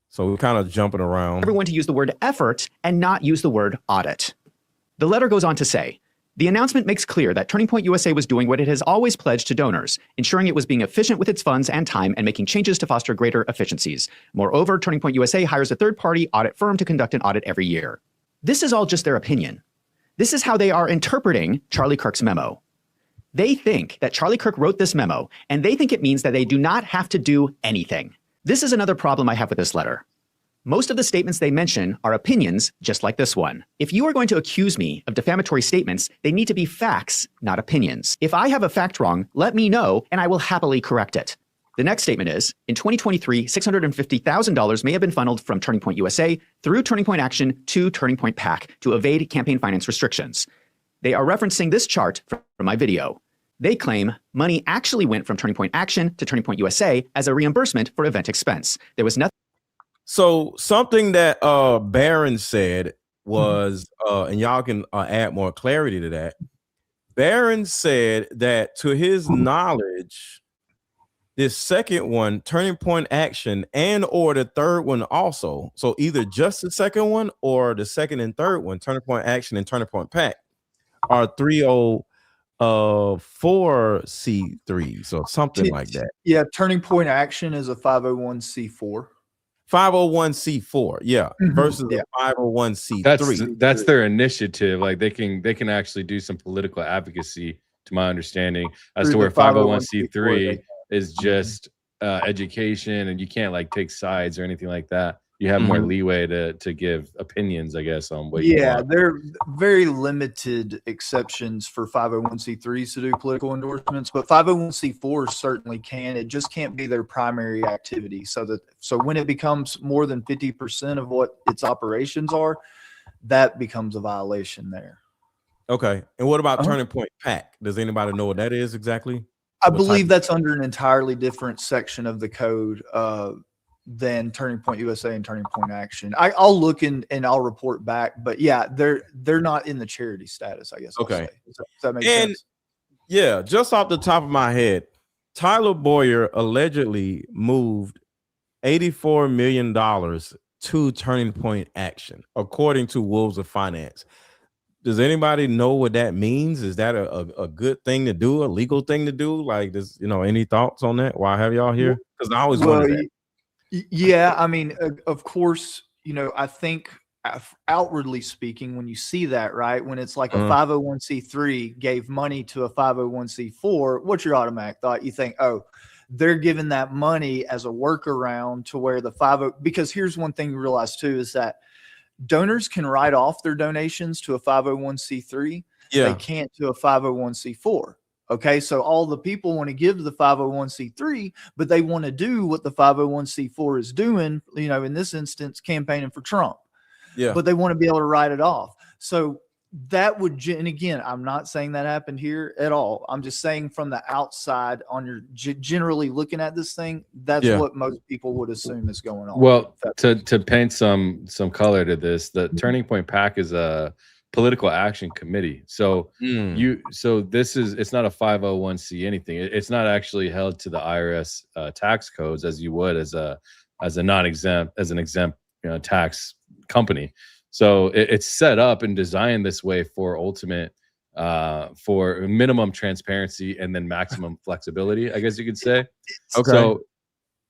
So we're kind of jumping around. Everyone to use the word effort and not use the word audit. The letter goes on to say, the announcement makes clear that Turning Point USA was doing what it has always pledged to donors, ensuring it was being efficient with its funds and time and making changes to foster greater efficiencies. Moreover, Turning Point USA hires a third-party audit firm to conduct an audit every year. This is all just their opinion. This is how they are interpreting Charlie Kirk's memo. They think that Charlie Kirk wrote this memo, and they think it means that they do not have to do anything. This is another problem I have with this letter. Most of the statements they mention are opinions, just like this one. If you are going to accuse me of defamatory statements, they need to be facts, not opinions. If I have a fact wrong, let me know, and I will happily correct it. The next statement is, in 2023, $650,000 may have been funneled from Turning Point USA through Turning Point Action to Turning Point PAC to evade campaign finance restrictions. They are referencing this chart from my video. They claim money actually went from Turning Point Action to Turning Point USA as a reimbursement for event expense. There was nothing. So something that Barron said was, and y'all can add more clarity to that. Barron said that to his knowledge, this second one, Turning Point Action, and or the third one also, so either just the second one or the second and third one, Turning Point Action and Turning Point PAC, are 304C3s or something like that. Yeah, Turning Point Action is a 501c4. 501c4, yeah, versus Yeah. a 501c3. That's their initiative. Like they can actually do some political advocacy, to my understanding, as Through to where the 501c3 is just education, and you can't like take sides or anything like that. You have more leeway to give opinions, I guess, on what you want. There are very limited exceptions for 501c3s to do political endorsements, but 501c4s certainly can. It just can't be their primary activity. So when it becomes more than 50% of what its operations are, that becomes a violation there. Okay. And what about Turning Point PAC? Does anybody know what that is exactly? I believe that's under an entirely different section of the code than Turning Point USA and Turning Point Action. I'll look and I'll report back, but yeah, they're not in the charity status, I guess. Okay. Does that make sense? Yeah, just off the top of my head, Tyler Boyer allegedly moved $84 million to Turning Point Action, according to Wolves of Finance. Does anybody know what that means? Is that a good thing to do, a legal thing to do? Like, does any thoughts on that? Why have y'all here? Because I always wonder that. Yeah, I mean, of course, I think outwardly speaking, when you see that, right, when it's like a 501c3 gave money to a 501c4, what's your automatic thought? You think, oh, they're giving that money as a workaround to where the because here's one thing you realize too, is that donors can write off their donations to a 501c3. Yeah. They can't to a 501c4. Okay, so all the people want to give to the 501c3, but they want to do what the 501c4 is doing, in this instance, campaigning for Trump. Yeah. But they want to be able to write it off. So that would, and again, I'm not saying that happened here at all. I'm just saying from the outside, on your generally looking at this thing, that's what most people would assume is going on. Well, to paint some color to this, the Turning Point PAC is a political action committee. So it's not a 501c anything. It's not actually held to the IRS tax codes as you would as an exempt tax company. So it's set up and designed this way for ultimate for minimum transparency and then maximum flexibility, I guess you could say. Okay. So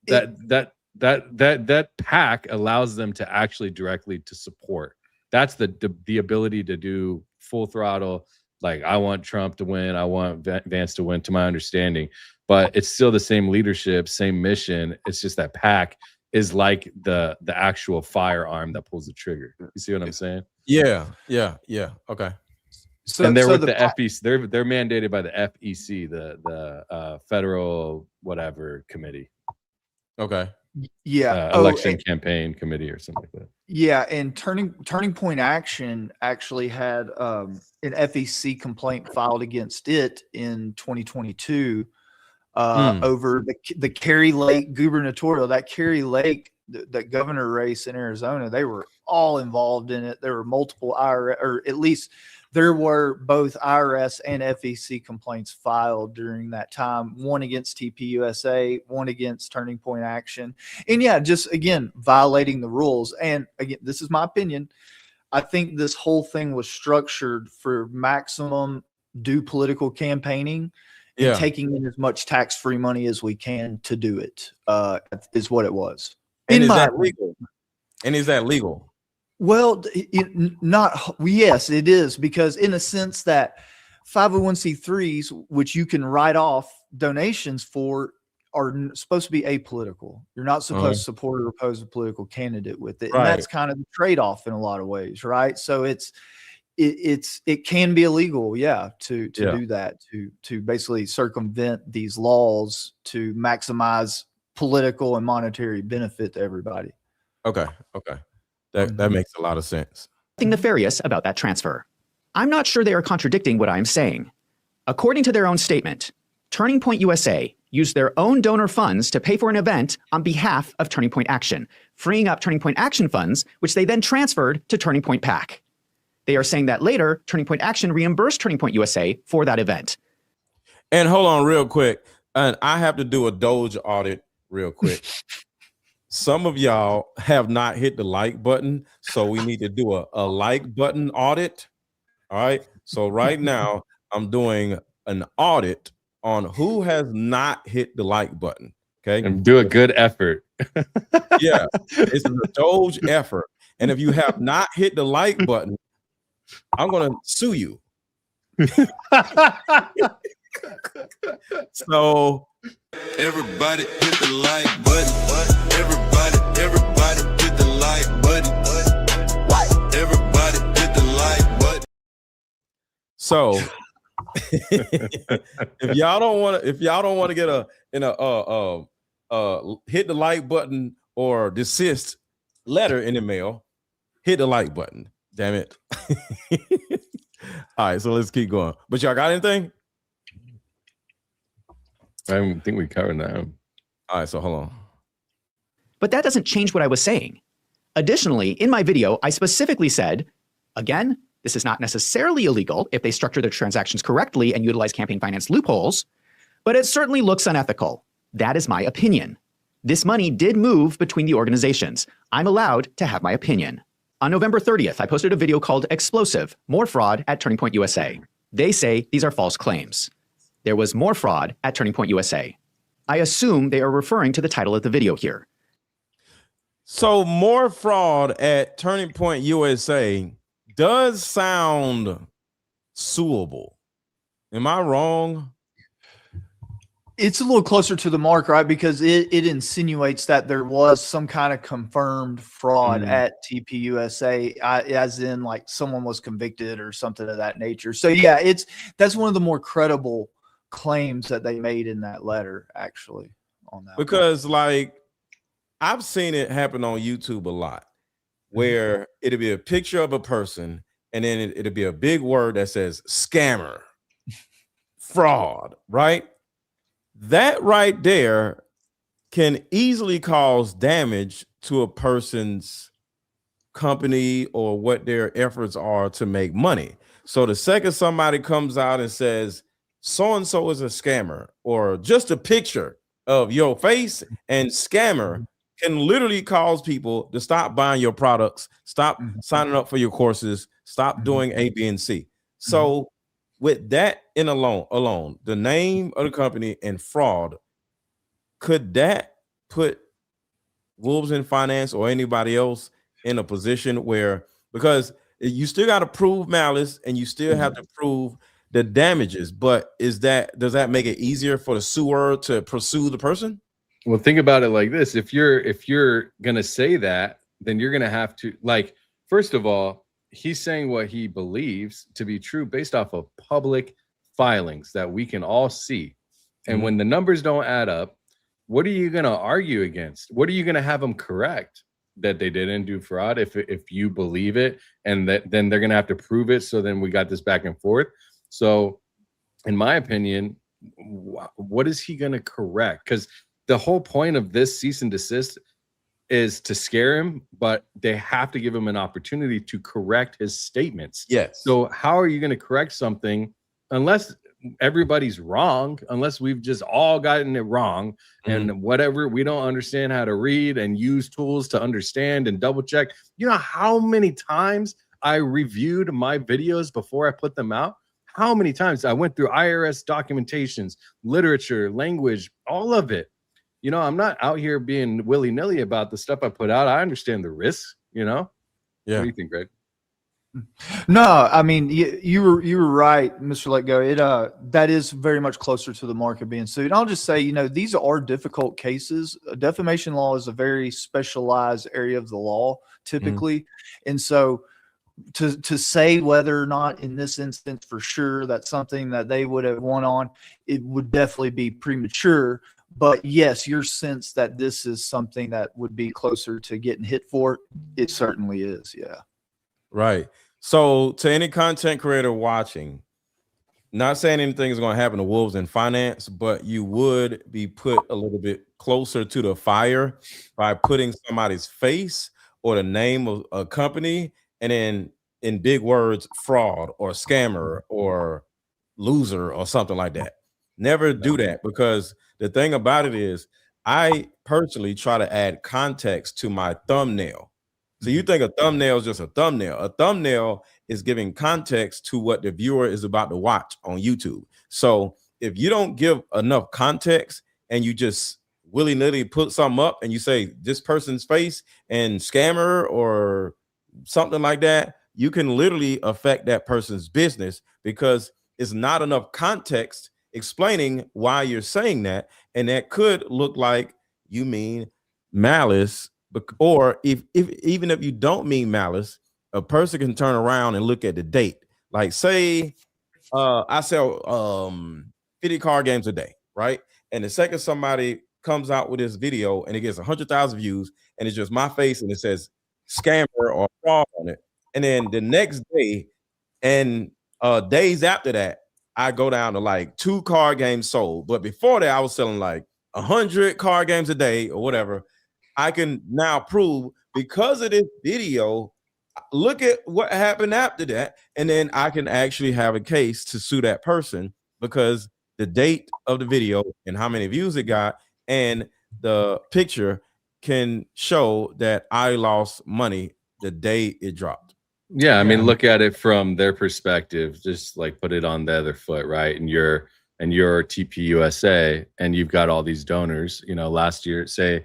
that PAC allows them to actually directly to support. That's the ability to do full throttle. Like, I want Trump to win, I want Vance to win, to my understanding, but it's still the same leadership, same mission. It's just that PAC is like the actual firearm that pulls the trigger. You see what I'm saying? Yeah. Okay. And they're with the FEC. They're mandated by the FEC, the federal whatever committee. Okay. Yeah. Election campaign committee or something like that. Yeah, and Turning Point Action actually had an FEC complaint filed against it in 2022 over the Kerry Lake gubernatorial. That Kerry Lake, that governor race in Arizona, they were all involved in it. There were multiple IRS, or at least there were both IRS and FEC complaints filed during that time, one against TPUSA, one against Turning Point Action. And yeah, just again, violating the rules. And again, this is my opinion. I think this whole thing was structured for maximum do political campaigning and taking in as much tax-free money as we can to do it, is what it was. And is that legal? And is that legal? Well, yes, it is, because in a sense that 501c3s, which you can write off donations for, are supposed to be apolitical. You're not supposed to support or oppose a political candidate with it. Right. And that's kind of the trade-off in a lot of ways, right? So it can be illegal, to do that, to basically circumvent these laws to maximize political and monetary benefit to everybody. Okay. That makes a lot of sense. Nothing nefarious about that transfer. I'm not sure they are contradicting what I'm saying. According to their own statement, Turning Point USA used their own donor funds to pay for an event on behalf of Turning Point Action, freeing up Turning Point Action funds, which they then transferred to Turning Point PAC. They are saying that later, Turning Point Action reimbursed Turning Point USA for that event. And hold on real quick. And I have to do a Doge audit real quick. Some of y'all have not hit the like button, so we need to do a like button audit. All right. So right now I'm doing an audit on who has not hit the like button. Okay. And do a good effort. Yeah. It's a Doge effort. And if you have not hit the like button, I'm going to sue you. So everybody hit the like button. Everybody hit the like button. Everybody hit the like button. So if y'all don't want to get hit the like button or desist letter in the mail, hit the like button. Damn it. All right, so let's keep going. But y'all got anything? I think we covered that. All right, so hold on. But that doesn't change what I was saying. Additionally, in my video, I specifically said, again, this is not necessarily illegal if they structure their transactions correctly and utilize campaign finance loopholes, but it certainly looks unethical. That is my opinion. This money did move between the organizations. I'm allowed to have my opinion. On November 30th, I posted a video called Explosive, More Fraud at Turning Point USA. They say these are false claims. There was more fraud at Turning Point USA. I assume they are referring to the title of the video here. So more fraud at Turning Point USA does sound suable. Am I wrong? It's a little closer to the mark, right? Because it insinuates that there was some kind of confirmed fraud at TPUSA, as in like someone was convicted or something of that nature. So yeah, that's one of the more credible claims that they made in that letter, actually, on that. Because like I've seen it happen on YouTube a lot, where it'll be a picture of a person and then it'll be a big word that says scammer, fraud, right? That right there can easily cause damage to a person's company or what their efforts are to make money. So the second somebody comes out and says, so-and-so is a scammer, or just a picture of your face and scammer can literally cause people to stop buying your products, stop signing up for your courses, stop doing A, B, and C. So with that in alone, the name of the company and fraud, could that put Wolves in Finance or anybody else in a position where, because you still got to prove malice and you still have to prove the damages, but does that make it easier for the suer to pursue the person? Well, think about it like this. If you're gonna say that, then you're gonna have to, like, first of all, he's saying what he believes to be true based off of public filings that we can all see. And when the numbers don't add up, what are you gonna argue against? What are you gonna have them correct? That they didn't do fraud if you believe it, and then they're gonna have to prove it. So then we got this back and forth. So in my opinion, what is he going to correct? Because the whole point of this cease and desist is to scare him, but they have to give him an opportunity to correct his statements. Yes. So how are you going to correct something unless everybody's wrong, unless we've just all gotten it wrong and whatever, we don't understand how to read and use tools to understand and double check. You know how many times I reviewed my videos before I put them out? How many times I went through IRS documentations, literature, language, all of it. You know, I'm not out here being willy-nilly about the stuff I put out. I understand the risks, you know? Yeah. What do you think, Greg? No, I mean, you were right, Mr. Let Go. That is very much closer to the mark of being sued. And I'll just say, you know, these are difficult cases. Defamation law is a very specialized area of the law, typically. And so to say whether or not in this instance for sure that's something that they would have won on, it would definitely be premature. But yes, your sense that this is something that would be closer to getting hit for, it certainly is. Yeah. Right. So to any content creator watching, not saying anything is going to happen to Wolves in Finance, but you would be put a little bit closer to the fire by putting somebody's face or the name of a company and then in big words, fraud or scammer or loser or something like that. Never do that, because the thing about it is I personally try to add context to my thumbnail. So you think a thumbnail is just a thumbnail. A thumbnail is giving context to what the viewer is about to watch on YouTube. So if you don't give enough context and you just willy-nilly put something up and you say this person's face and scammer or something like that, you can literally affect that person's business, because it's not enough context explaining why you're saying that. And that could look like you mean malice, or even if you don't mean malice, a person can turn around and look at the date. Like, say I sell 50 card games a day, right? And the second somebody comes out with this video and it gets 100,000 views and it's just my face and it says scammer or fraud on it, and then the next day and days after that, I go down to like 2 card games sold. But before that, I was selling like 100 card games a day or whatever. I can now prove, because of this video, look at what happened after that. And then I can actually have a case to sue that person, because the date of the video and how many views it got and the picture can show that I lost money the day it dropped. Yeah, I mean, look at it from their perspective. Just like put it on the other foot, right? And you're TPUSA, and you've got all these donors. You know, last year, say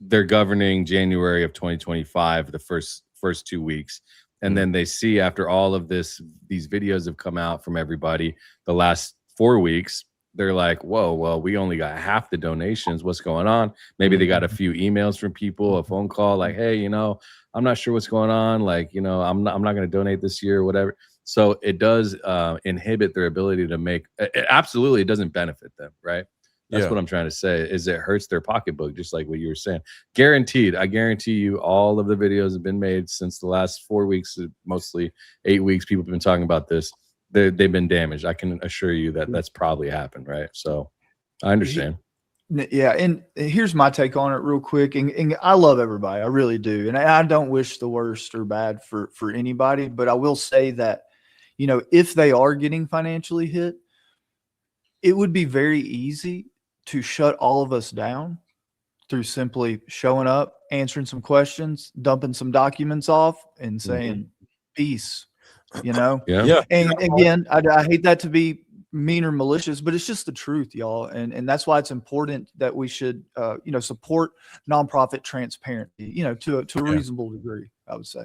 they're governing January of 2025, the first 2 weeks, and then they see after all of these videos have come out from everybody, the last 4 weeks, they're like, whoa, well, we only got half the donations. What's going on? Maybe they got a few emails from people, a phone call, like, hey, you know, I'm not sure what's going on. Like, you know, I'm not going to donate this year or whatever. So it does inhibit their ability to make. Absolutely, it doesn't benefit them, right? That's what I'm trying to say. Is it hurts their pocketbook, just like what you were saying. Guaranteed. I guarantee you, all of the videos have been made since the last 4 weeks, mostly 8 weeks. People have been talking about this. They've been damaged. I can assure you that that's probably happened, right? So I understand. Yeah, and here's my take on it real quick. And I love everybody, I really do, and I don't wish the worst or bad for anybody. But I will say that, you know, if they are getting financially hit, it would be very easy to shut all of us down through simply showing up, answering some questions, dumping some documents off, and saying peace. You know, And again, I hate that to be mean or malicious, but it's just the truth, y'all. And that's why it's important that we should, you know, support nonprofit transparency, you know, to a reasonable degree, I would say.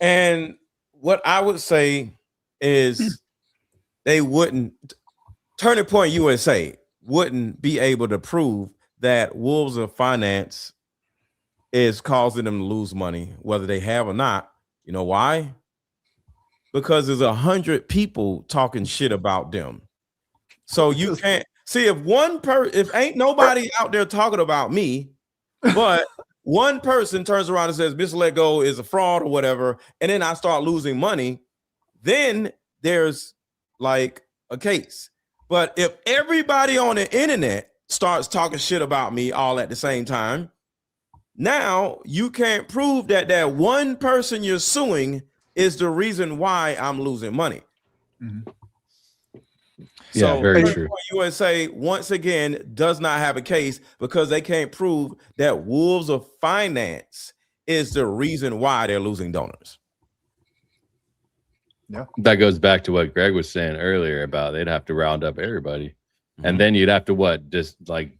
And what I would say is they wouldn't, Turning Point USA wouldn't be able to prove that Wolves of Finance is causing them to lose money, whether they have or not. You know why? Because there's 100 people talking shit about them. So you can't see if ain't nobody out there talking about me, but one person turns around and says Mr. Let Go is a fraud or whatever, and then I start losing money, then there's like a case. But if everybody on the internet starts talking shit about me all at the same time, now you can't prove that that one person you're suing is the reason why I'm losing money. So very true. USA once again does not have a case, because they can't prove that Wolves of Finance is the reason why they're losing donors. Yeah, that goes back to what Greg was saying earlier about they'd have to round up everybody, and then you'd have to just like,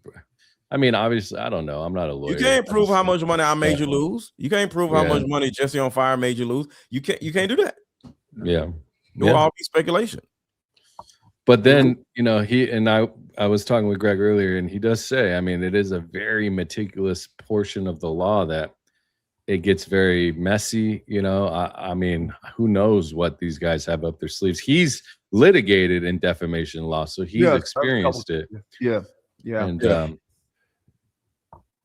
I mean, obviously, I don't know. I'm not a lawyer. You can't prove how much money I made you lose. You can't prove how much money Jesse on Fire made you lose. You can't do that. Yeah. It will all be speculation. But then, you know, I was talking with Greg earlier, and he does say, I mean, it is a very meticulous portion of the law that it gets very messy. You know, I mean, who knows what these guys have up their sleeves? He's litigated in defamation law, so he's experienced it. Yeah. And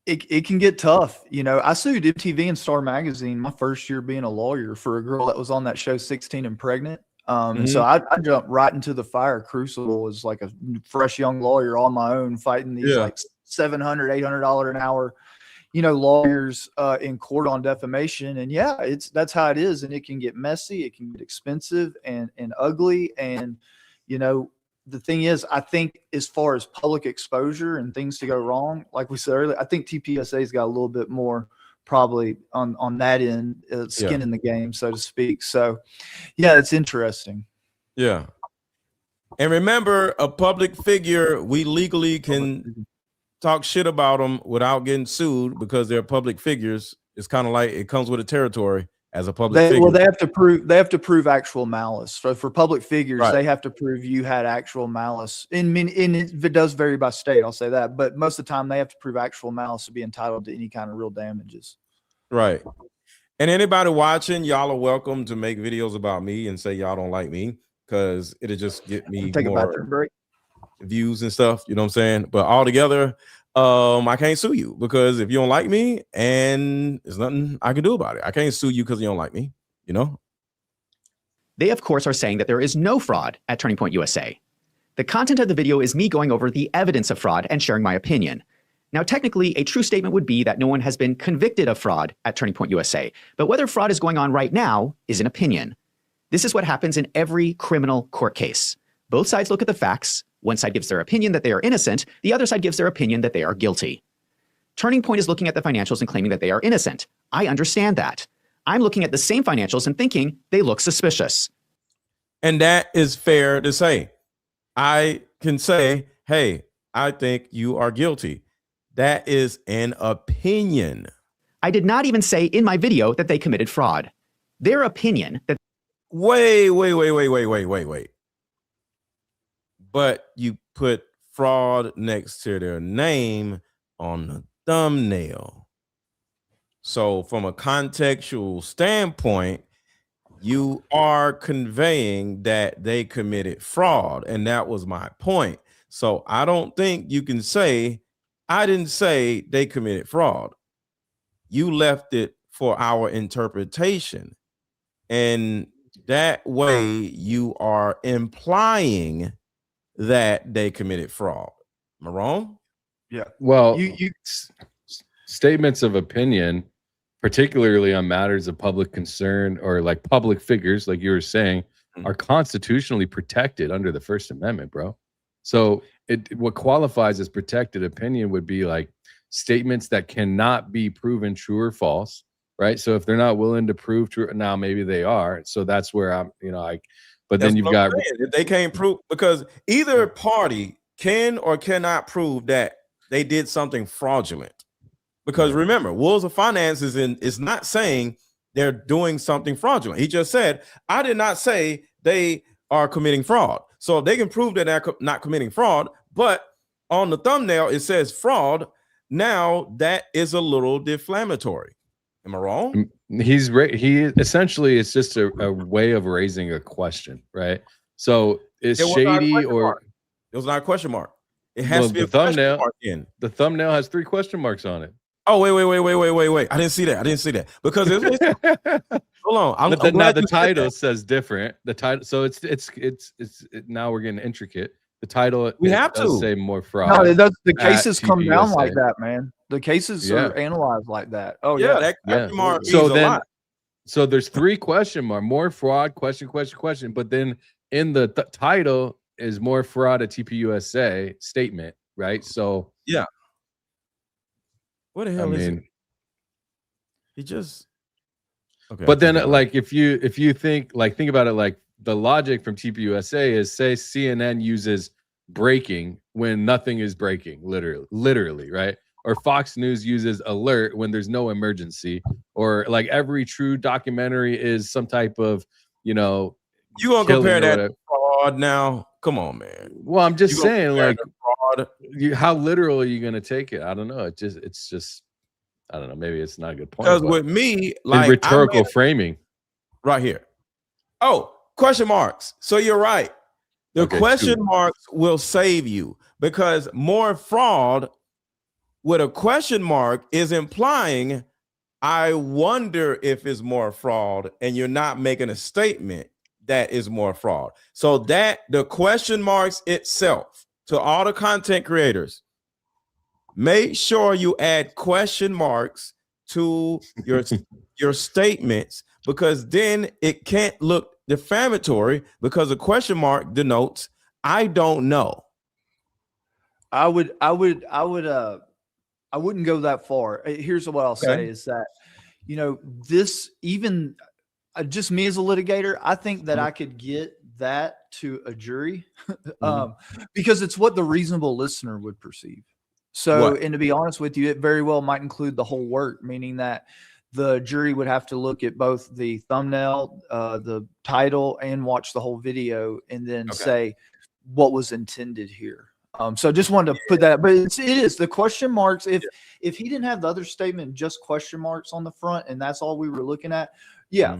it can get tough. You know, I sued MTV and Star Magazine my first year being a lawyer for a girl that was on that show 16 and Pregnant. So I jumped right into the fire crucible as like a fresh young lawyer on my own, fighting these like $700, $800 an hour, lawyers in court on defamation. And yeah, that's how it is. And it can get messy. It can get expensive and ugly. And, the thing is, I think as far as public exposure and things to go wrong, like we said earlier, I think TPUSA's got a little bit more probably on that end, skin in the game, so to speak. So yeah, it's interesting. Yeah. And remember, a public figure, we legally can talk shit about them without getting sued because they're public figures. It's kind of like it comes with a territory as a public figure. Well, they have to prove actual malice. So for public figures, they have to prove you had actual malice. It does vary by state, I'll say that. But most of the time, they have to prove actual malice to be entitled to any kind of real damages. Right. And anybody watching, y'all are welcome to make videos about me and say y'all don't like me, because it'll just get me more views and stuff. You know what I'm saying? But altogether, I can't sue you because if you don't like me, and there's nothing I can do about it. I can't sue you because you don't like me, They, of course, are saying that there is no fraud at Turning Point USA. The content of the video is me going over the evidence of fraud and sharing my opinion. Now, technically, a true statement would be that no one has been convicted of fraud at Turning Point USA, but whether fraud is going on right now is an opinion. This is what happens in every criminal court case. Both sides look at the facts. One side gives their opinion that they are innocent. The other side gives their opinion that they are guilty. Turning Point is looking at the financials and claiming that they are innocent. I understand that. I'm looking at the same financials and thinking they look suspicious. And that is fair to say. I can say, hey, I think you are guilty. That is an opinion. I did not even say in my video that they committed fraud. Their opinion that Wait. But you put fraud next to their name on the thumbnail. So from a contextual standpoint, you are conveying that they committed fraud. And that was my point. So I don't think you can say, I didn't say they committed fraud. You left it for our interpretation. And that way you are implying that they committed fraud. Am I wrong? Yeah. Well, statements of opinion, particularly on matters of public concern or like public figures, like you were saying, are constitutionally protected under the First Amendment, bro. So what qualifies as protected opinion would be like statements that cannot be proven true or false, right? So if they're not willing to prove true, now maybe they are. So that's where I'm, but then you've got, if they can't prove, because either party can or cannot prove that they did something fraudulent. Because remember, Wolves of Finance is not saying they're doing something fraudulent. He just said, I did not say they are committing fraud. So if they can prove that they're not committing fraud, but on the thumbnail it says fraud, now that is a little defamatory. Am I wrong? He essentially, it's just a way of raising a question, right? So is shady or it was not a question mark. It has to be a thumbnail. Question mark in. The thumbnail has 3 question marks on it. Oh, wait. I didn't see that. Because hold on. Now the title says different. The title, so it's now we're getting intricate. The title we have to say more fraud. No, the cases come down like that, man. The cases are analyzed like that. Oh yeah, that question mark means so a then, lot. So there's 3 question mark, more fraud, question. But then in the title is more fraud at TPUSA statement, right? So yeah. What the hell is it? He just okay. But then like if you think about it, like the logic from TPUSA is say CNN uses breaking when nothing is breaking, literally, right? Or Fox News uses alert when there's no emergency, or like every true documentary is some type of, you gonna compare that to fraud now? Come on, man. Well, I'm just saying, like, how literal are you gonna take it? I don't know. It's just I don't know. Maybe it's not a good point. Because with me, like rhetorical framing right here. Oh, question marks. So you're right. The question marks will save you, because more fraud with a question mark is implying, I wonder if it's more fraud, and you're not making a statement that is more fraud. So that the question marks itself, to all the content creators, make sure you add question marks to your statements, because then it can't look defamatory, because a question mark denotes I don't know. I wouldn't go that far. Here's what I'll say is that, you know, this even just me as a litigator, I think that I could get that to a jury because it's what the reasonable listener would perceive. So, and to be honest with you, it very well might include the whole work, meaning that the jury would have to look at both the thumbnail, the title, and watch the whole video, and then say what was intended here. So just wanted to put that, but it is the question marks. If he didn't have the other statement, just question marks on the front, and that's all we were looking at,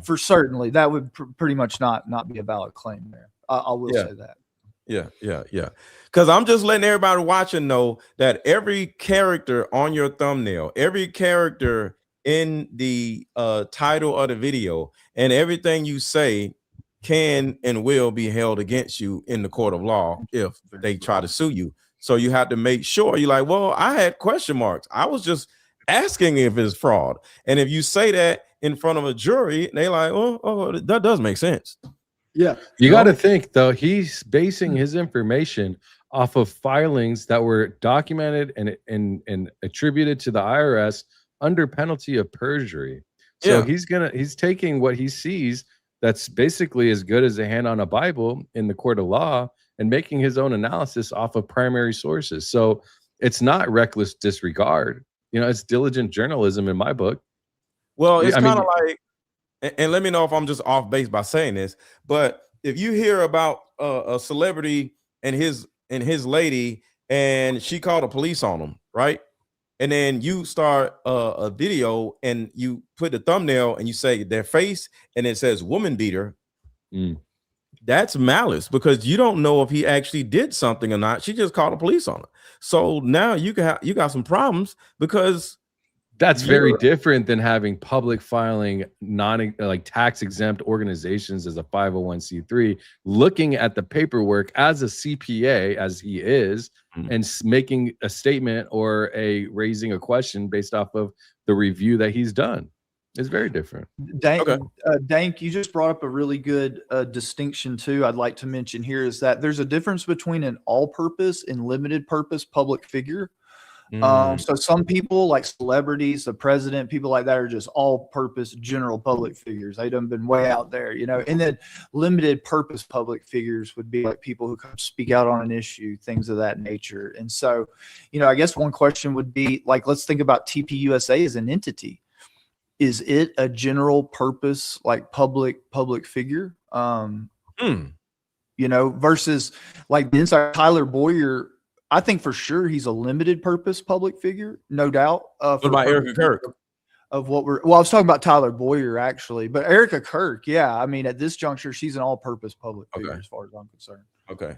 for certainly that would pretty much not be a valid claim there. I will say that. Yeah. Because I'm just letting everybody watching know that every character on your thumbnail, every character in the title of the video, and everything you say can and will be held against you in the court of law if they try to sue you. So you have to make sure you're like, well, I had question marks. I was just asking if it's fraud. And if you say that in front of a jury, they like, oh, that does make sense. Yeah. You got to think, though, he's basing his information off of filings that were documented and attributed to the IRS under penalty of perjury. So he's taking what he sees that's basically as good as a hand on a Bible in the court of law and making his own analysis off of primary sources. So it's not reckless disregard. You know, it's diligent journalism in my book. Well, it's kind of like, and let me know if I'm just off base by saying this, but if you hear about a celebrity and his lady, and she called the police on him, right? And then you start a video and you put the thumbnail and you say their face and it says woman beater. That's malice, because you don't know if he actually did something or not. She just called the police on her. So now you got some problems, because that's very different than having public filing like tax exempt organizations as a 501c3 looking at the paperwork as a CPA as he is and making a statement or raising a question based off of the review that he's done. It's very different. Dank, you just brought up a really good distinction too. I'd like to mention here is that there's a difference between an all-purpose and limited purpose public figure. So some people like celebrities, the president, people like that are just all purpose general public figures. They done been way out there, you know, and then limited purpose public figures would be like people who come speak out on an issue, things of that nature. And so, you know, I guess one question would be like, let's think about TPUSA as an entity. Is it a general purpose, like public figure? You know, versus like the inside Tyler Boyer, I think for sure he's a limited purpose public figure, no doubt. What about Erika Kirk? I was talking about Tyler Boyer actually, but Erika Kirk, I mean, at this juncture, she's an all-purpose public figure as far as I'm concerned. Okay,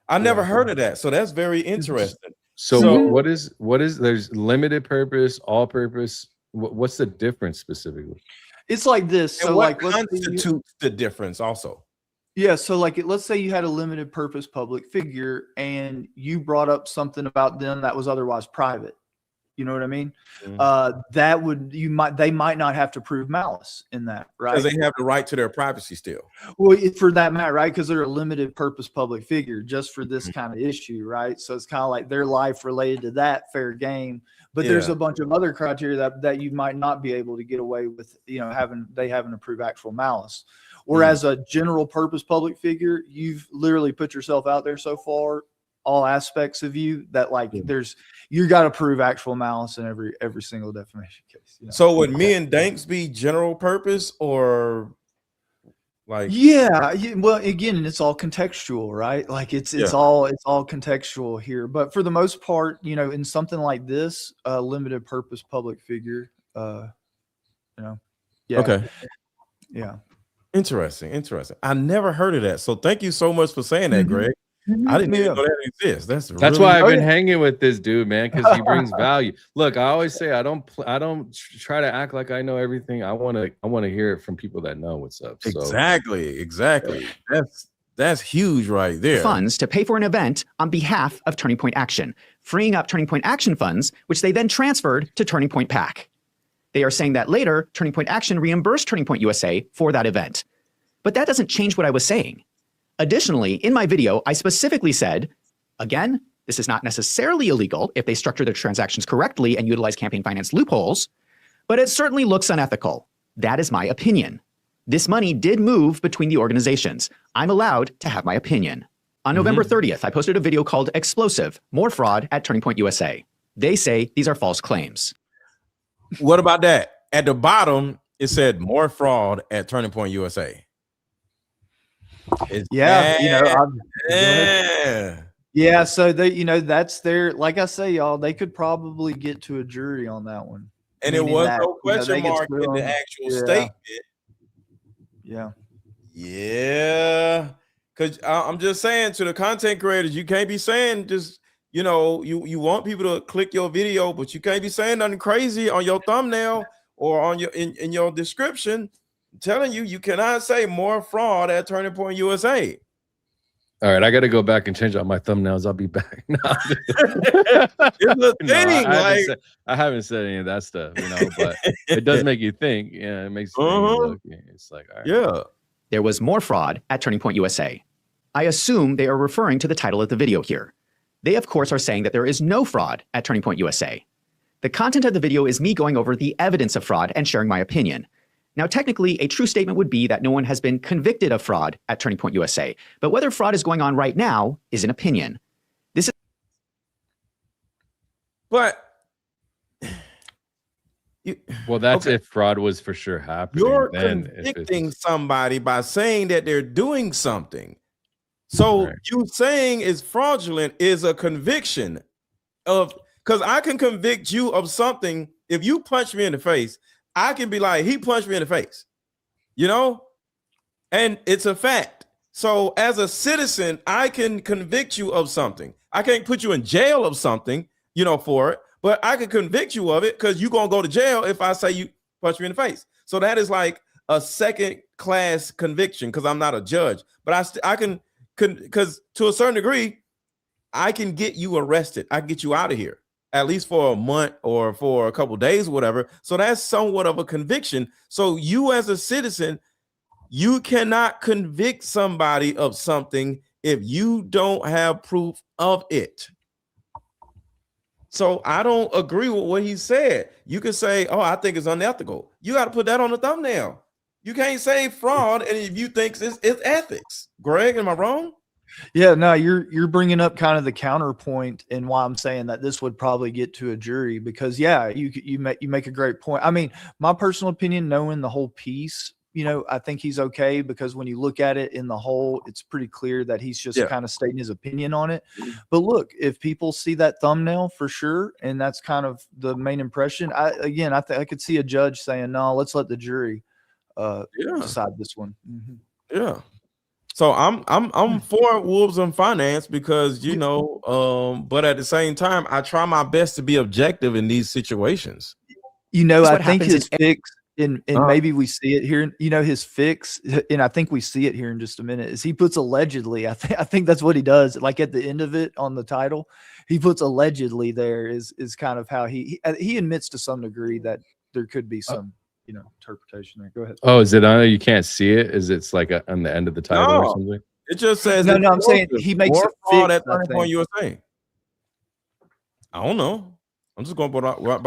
I never heard of that, so that's very interesting. So what is there's limited purpose, all-purpose? What's the difference specifically? It's like this. And so what like, constitutes the difference also? Yeah, so like let's say you had a limited purpose public figure and you brought up something about them that was otherwise private. You know what I mean? That would they might not have to prove malice in that, right? Because they have the right to their privacy still. Well, for that matter, right? Because they're a limited purpose public figure just for this kind of issue, right? So it's kind of like their life related to that, fair game. But there's a bunch of other criteria that you might not be able to get away with, you know, having to prove actual malice. Whereas a general purpose public figure, you've literally put yourself out there so far, all aspects of you, that like you got to prove actual malice in every single defamation case. You know? So would me and Danks be general purpose or like? Well, again, it's all contextual, right? Like it's all contextual here. But for the most part, you know, in something like this, limited purpose public figure, you know, Interesting. I never heard of that. So thank you so much for saying that, Greg. I didn't even know that exists. That's why I've been hanging with this dude, man, because he brings value. Look, I always say I don't try to act like I know everything. I want to hear it from people that know what's up. So. Exactly. That's huge right there. funds to pay for an event on behalf of Turning Point Action, freeing up Turning Point Action funds, which they then transferred to Turning Point PAC. They are saying that later, Turning Point Action reimbursed Turning Point USA for that event. But that doesn't change what I was saying. Additionally, in my video, I specifically said, again, this is not necessarily illegal if they structure their transactions correctly and utilize campaign finance loopholes, but it certainly looks unethical. That is my opinion. This money did move between the organizations. I'm allowed to have my opinion. On November 30th, I posted a video called Explosive, More Fraud at Turning Point USA. They say these are false claims. What about that? At the bottom, it said more fraud at Turning Point USA. Yeah, so they, that's their, like I say, y'all, they could probably get to a jury on that one. And it was no question mark in the actual statement. Yeah. Because I'm just saying to the content creators, you can't be saying just, you want people to click your video, but you can't be saying nothing crazy on your thumbnail or on your in your description. I'm telling you, you cannot say more fraud at Turning Point USA. All right, I got to go back and change out my thumbnails. I'll be back. No, it's a thing. I haven't said any of that stuff, but it does make you think. Yeah, it makes you look. It's like, all right. Yeah. There was more fraud at Turning Point USA. I assume they are referring to the title of the video here. They, of course, are saying that there is no fraud at Turning Point USA. The content of the video is me going over the evidence of fraud and sharing my opinion. Now, technically, a true statement would be that no one has been convicted of fraud at Turning Point USA, but whether fraud is going on right now is an opinion. That's if fraud was for sure happening. You're convicting somebody by saying that they're doing something. So you saying is fraudulent is a conviction of, because I can convict you of something. If you punch me in the face, I can be like, he punched me in the face, and it's a fact. So as a citizen, I can convict you of something. I can't put you in jail of something, for it, but I can convict you of it because you're going to go to jail if I say you punch me in the face. So that is like a second class conviction because I'm not a judge, but I can, because to a certain degree, I can get you arrested. I can get you out of here, at least for a month or for a couple of days, or whatever. So that's somewhat of a conviction. So you as a citizen, you cannot convict somebody of something if you don't have proof of it. So I don't agree with what he said. You can say, oh, I think it's unethical. You got to put that on the thumbnail. You can't say fraud and if you think it's ethics. Greg, am I wrong? Yeah, no, you're bringing up kind of the counterpoint and why I'm saying that this would probably get to a jury because you make a great point. I mean, my personal opinion, knowing the whole piece, I think he's okay because when you look at it in the whole, it's pretty clear that he's just kind of stating his opinion on it. But look, if people see that thumbnail for sure, and that's kind of the main impression, I could see a judge saying, no, let's let the jury decide this one. Yeah. So I'm for Wolves on Finance because but at the same time, I try my best to be objective in these situations. I think his fix, and maybe we see it here. His fix, and I think we see it here in just a minute. Is he puts allegedly? I think that's what he does. Like at the end of it on the title, he puts allegedly. There is kind of how he admits to some degree that there could be some. Interpretation there. Go ahead. Oh, is it on? You can't see it. Is like on the end of the title or something? It just says no. I'm saying he makes it fraud at Turning Point USA. I don't know. I'm just going by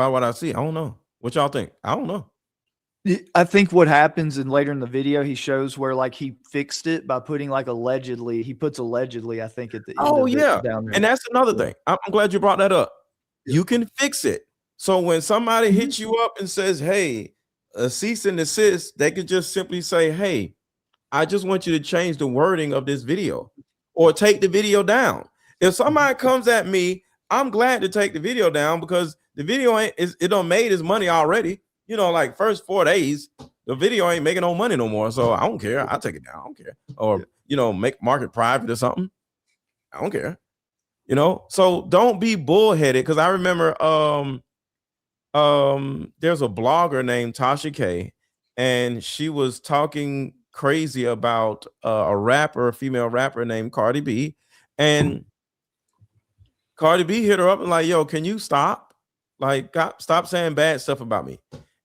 what I see. I don't know. What y'all think? I don't know. I think what happens and later in the video he shows where like he fixed it by putting like allegedly. He puts allegedly. I think at the end. Oh yeah, down there. And that's another thing. I'm glad you brought that up. You can fix it. So when somebody hits you up and says, "Hey," a cease and desist, they could just simply say, hey, I just want you to change the wording of this video or take the video down. If somebody comes at me, I'm glad to take the video down because the video it done made his money already. Like first 4 days, the video ain't making no money no more. So I don't care. I'll take it down. I don't care. Or, mark it private or something. I don't care. So don't be bullheaded. Cause I remember, there's a blogger named Tasha K, and she was talking crazy about a female rapper named Cardi B, and Cardi B hit her up and like, yo, can you stop? Like, stop saying bad stuff about me.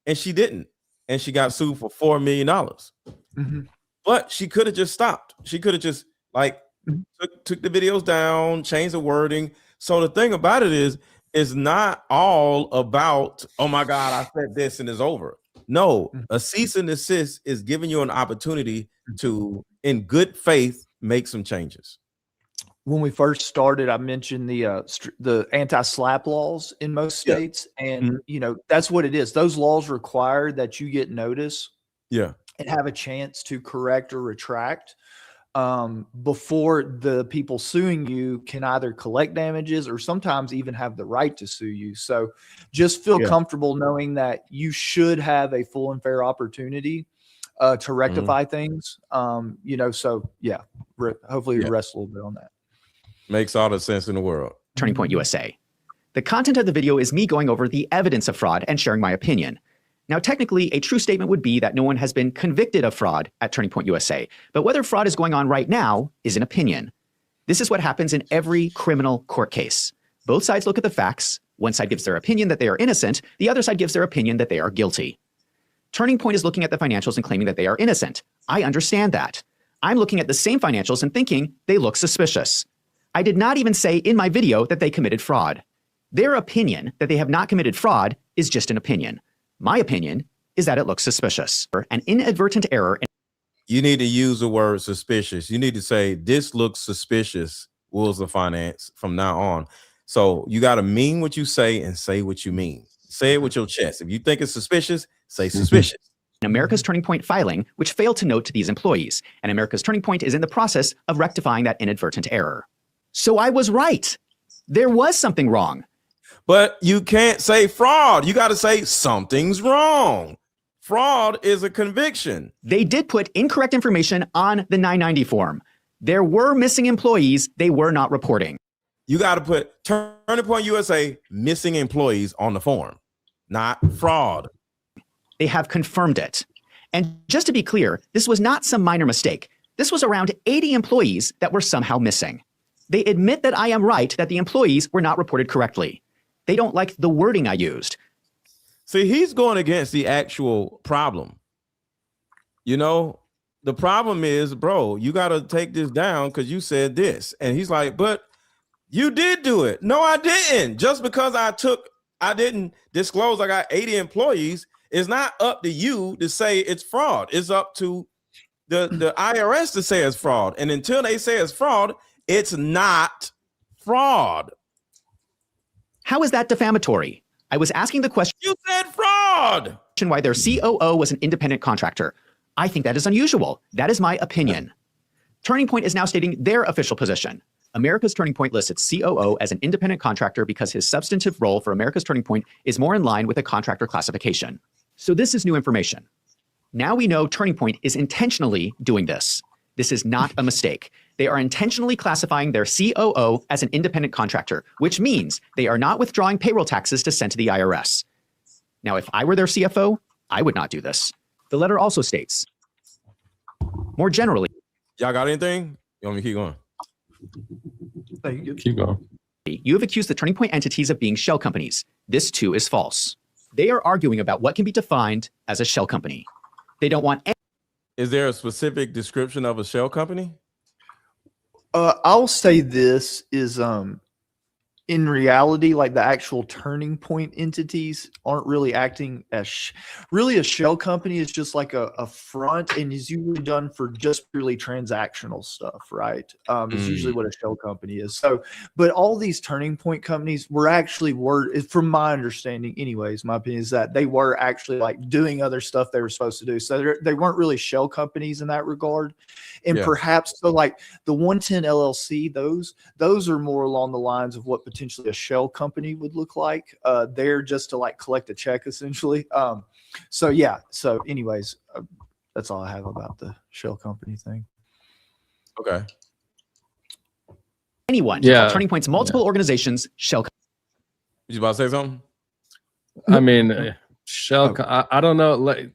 And she didn't. And she got sued for $4 million. Mm-hmm. But she could have just stopped. She could have just like took the videos down, changed the wording. So the thing about it is, it's not all about, oh my God, I said this and it's over. No, a cease and desist is giving you an opportunity to, in good faith, make some changes. When we first started, I mentioned the anti-slap laws in most states, and you know that's what it is. Those laws require that you get notice, and have a chance to correct or retract before the people suing you can either collect damages or sometimes even have the right to sue you. So just feel comfortable knowing that you should have a full and fair opportunity to rectify things. You know, so yeah, hopefully you rest a little bit on that. Makes all the sense in the world. Turning Point USA. The content of the video is me going over the evidence of fraud and sharing my opinion. Now, technically, a true statement would be that no one has been convicted of fraud at Turning Point USA, but whether fraud is going on right now is an opinion. This is what happens in every criminal court case. Both sides look at the facts. One side gives their opinion that they are innocent. The other side gives their opinion that they are guilty. Turning Point is looking at the financials and claiming that they are innocent. I understand that. I'm looking at the same financials and thinking they look suspicious. I did not even say in my video that they committed fraud. Their opinion that they have not committed fraud is just an opinion. My opinion is that it looks suspicious. An inadvertent error. You need to use the word suspicious. You need to say, this looks suspicious, Wolves of Finance, from now on. So you got to mean what you say and say what you mean. Say it with your chest. If you think it's suspicious, say suspicious. America's Turning Point filing, which failed to note to these employees. And America's Turning Point is in the process of rectifying that inadvertent error. So I was right. There was something wrong. But you can't say fraud. You got to say something's wrong. Fraud is a conviction. They did put incorrect information on the 990 form. There were missing employees they were not reporting. You got to put Turning Point USA missing employees on the form, not fraud. They have confirmed it. And just to be clear, this was not some minor mistake. This was around 80 employees that were somehow missing. They admit that I am right, that the employees were not reported correctly. They don't like the wording I used. See, he's going against the actual problem. You know, the problem is, bro, you got to take this down because you said this. And he's like, but you did do it. No, I didn't. Just because I didn't disclose I got 80 employees, it's not up to you to say it's fraud. It's up to the IRS to say it's fraud. And until they say it's fraud, it's not fraud. How is that defamatory? I was asking the question. You said fraud. Why their COO was an independent contractor. I think that is unusual. That is my opinion. Turning Point is now stating their official position. America's Turning Point lists its COO as an independent contractor because his substantive role for America's Turning Point is more in line with a contractor classification. So this is new information. Now we know Turning Point is intentionally doing this. This is not a mistake. They are intentionally classifying their COO as an independent contractor, which means they are not withdrawing payroll taxes to send to the IRS. Now, if I were their CFO, I would not do this. The letter also states, more generally, y'all got anything? You want me to keep going? Keep going. You have accused the Turning Point entities of being shell companies. This too is false. They are arguing about what can be defined as a shell company. They don't want any. Is there a specific description of a shell company? I'll say this is in reality, like the actual Turning Point entities aren't really acting as really a shell company is just like a front and is usually done for just purely transactional stuff, right? It's usually what a shell company is. So, but all these Turning Point companies were actually from my understanding anyways, my opinion is that they were actually like doing other stuff they were supposed to do. So they weren't really shell companies in that regard. And perhaps so like the 110 LLC, those are more along the lines of what potentially a shell company would look like. They're just to like collect a check essentially. So yeah. So anyways, that's all I have about the shell company thing. Okay. Anyone. Yeah. Turning Point's multiple organizations, shell company. You about to say something? I mean, shell. I don't know. Like,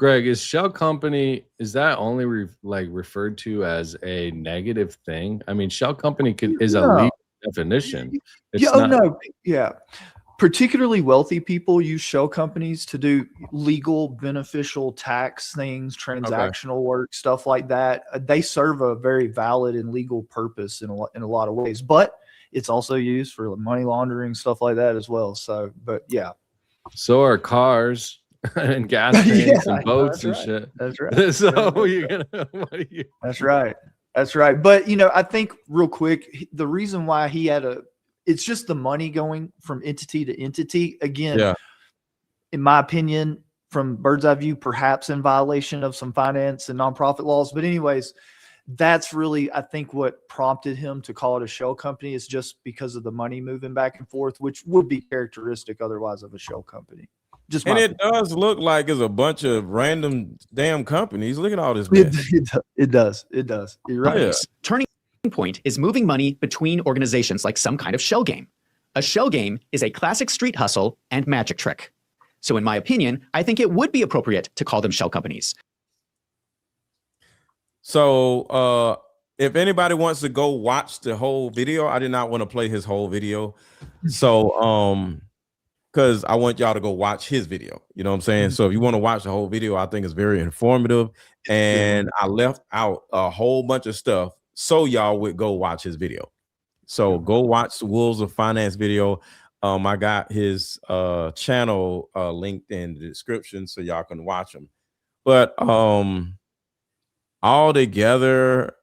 Greg, is shell company, is that only referred to as a negative thing? I mean, shell company is a legal definition. It's yeah, not. no, yeah. Particularly wealthy people use shell companies to do legal, beneficial tax things, transactional work, stuff like that. They serve a very valid and legal purpose in a lot of ways, but it's also used for money laundering, stuff like that as well. So, but yeah. So are cars and gas tanks and boats and shit. That's right. So you're gonna. What are you? That's right. That's right. But I think real quick, the reason why he had it's just the money going from entity to entity. Again, in my opinion, from bird's eye view, perhaps in violation of some finance and nonprofit laws. But anyways, that's really, I think, what prompted him to call it a shell company is just because of the money moving back and forth, which would be characteristic otherwise of a shell company. And it does look like it's a bunch of random damn companies. Look at all this. It does. You're right. Yeah. Turning point is moving money between organizations like some kind of shell game. A shell game is a classic street hustle and magic trick. So in my opinion, I think it would be appropriate to call them shell companies. So if anybody wants to go watch the whole video, I did not want to play his whole video. So because I want y'all to go watch his video. You know what I'm saying? So if you want to watch the whole video, I think it's very informative. And I left out a whole bunch of stuff so y'all would go watch his video. So go watch the Wolves of Finance video. I got his channel linked in the description so y'all can watch him. But all together,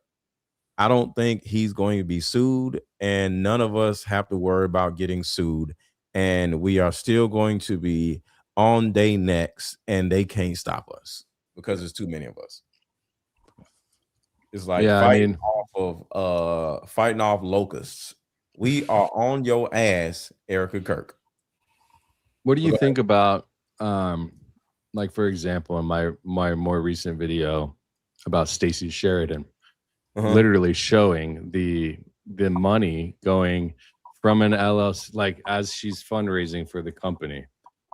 I don't think he's going to be sued, and none of us have to worry about getting sued. And we are still going to be on day next, and they can't stop us because there's too many of us. It's like fighting off locusts. We are on your ass, Erika Kirk. What do you think about like, for example, in my more recent video about Stacey Sheridan, literally showing the money going from an LLC, like as she's fundraising for the company,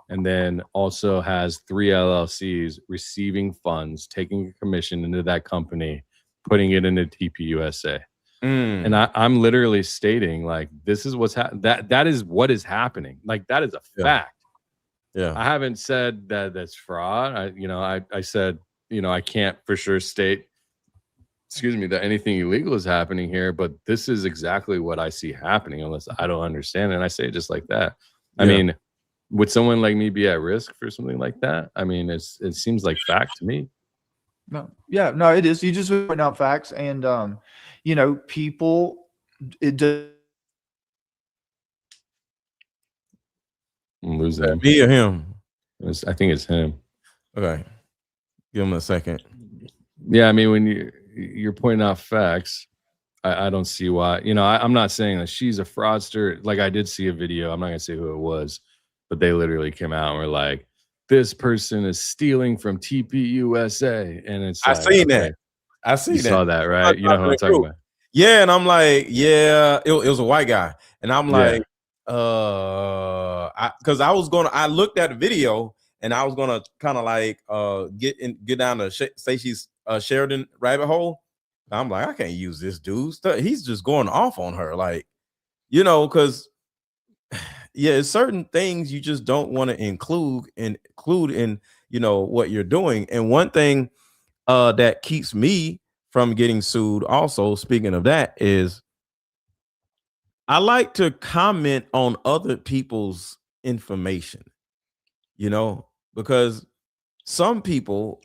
and then also has 3 LLCs receiving funds, taking a commission into that company, putting it into TPUSA. And I'm literally stating, like, this is what's that is what is happening. Like, that is a fact. Yeah. I haven't said that that's fraud. I said, I can't for sure state, that anything illegal is happening here, but this is exactly what I see happening unless I don't understand it. And I say it just like that. I mean, would someone like me be at risk for something like that? I mean, it seems like fact to me. No, it is. You just point out facts, and people. It does. Lose that. Me or him? I think it's him. Okay, give him a second. Yeah, I mean, when you're pointing out facts, I don't see why. I'm not saying that she's a fraudster. Like, I did see a video. I'm not gonna say who it was, but they literally came out and were like, "This person is stealing from TPUSA," and it's. I seen that. I seen that. Saw that, right? You know who I'm talking about. Yeah, and I'm like, it was a white guy, and I'm like, because I looked at the video, and I was gonna kind of like get down to Stacey's Sheridan rabbit hole. I'm like, I can't use this dude. He's just going off on her, like, because it's certain things you just don't want to include in what you're doing. And one thing that keeps me from getting sued, also, speaking of that, is I like to comment on other people's information, because some people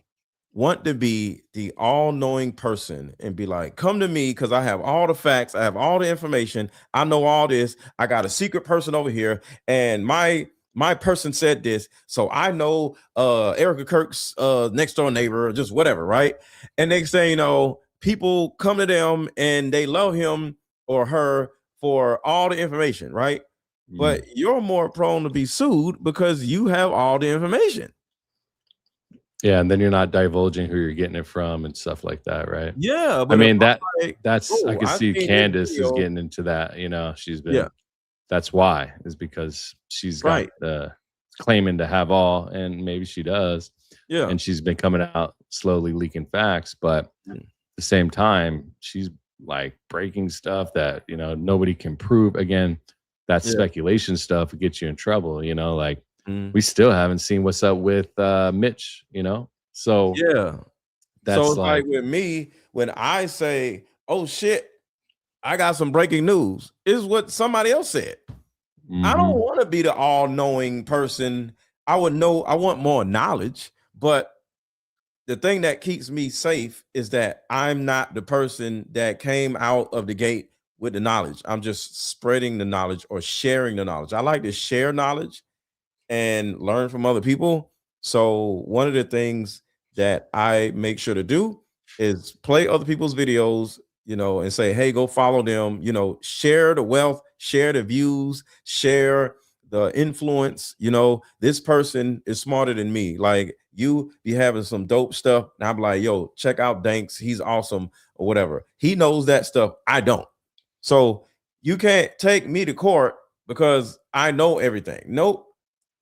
want to be the all-knowing person and be like, come to me because I have all the facts, I have all the information, I know all this, I got a secret person over here, and my person said this, so I know Erika Kirk's next door neighbor, or just whatever, right? And next thing you know, people come to them and they love him or her for all the information, right? But you're more prone to be sued because you have all the information. Yeah, and then you're not divulging who you're getting it from and stuff like that, right? Yeah, but I mean, that's I can see Candace is getting into that. She's been. That's why, is because she's got claiming to have all, and maybe she does. Yeah. and she's been coming out slowly leaking facts, but at the same time, she's like breaking stuff that, you know, nobody can prove. Again, that speculation stuff would get you in trouble, you know, like we still haven't seen what's up with Mitch, you know? So Yeah. that's So it's like with me, when I say, oh shit, I got some breaking news, is what somebody else said. I don't want to be the all-knowing person. I want more knowledge, but the thing that keeps me safe is that I'm not the person that came out of the gate with the knowledge. I'm just spreading the knowledge or sharing the knowledge. I like to share knowledge and learn from other people. So one of the things that I make sure to do is play other people's videos, you know, and say, hey, go follow them, you know, share the wealth, share the views, share the influence. You know, this person is smarter than me. Like, you be having some dope stuff, and I'm like, yo, check out Danks, he's awesome, or whatever. He knows that stuff, I don't. So you can't take me to court because I know everything. Nope.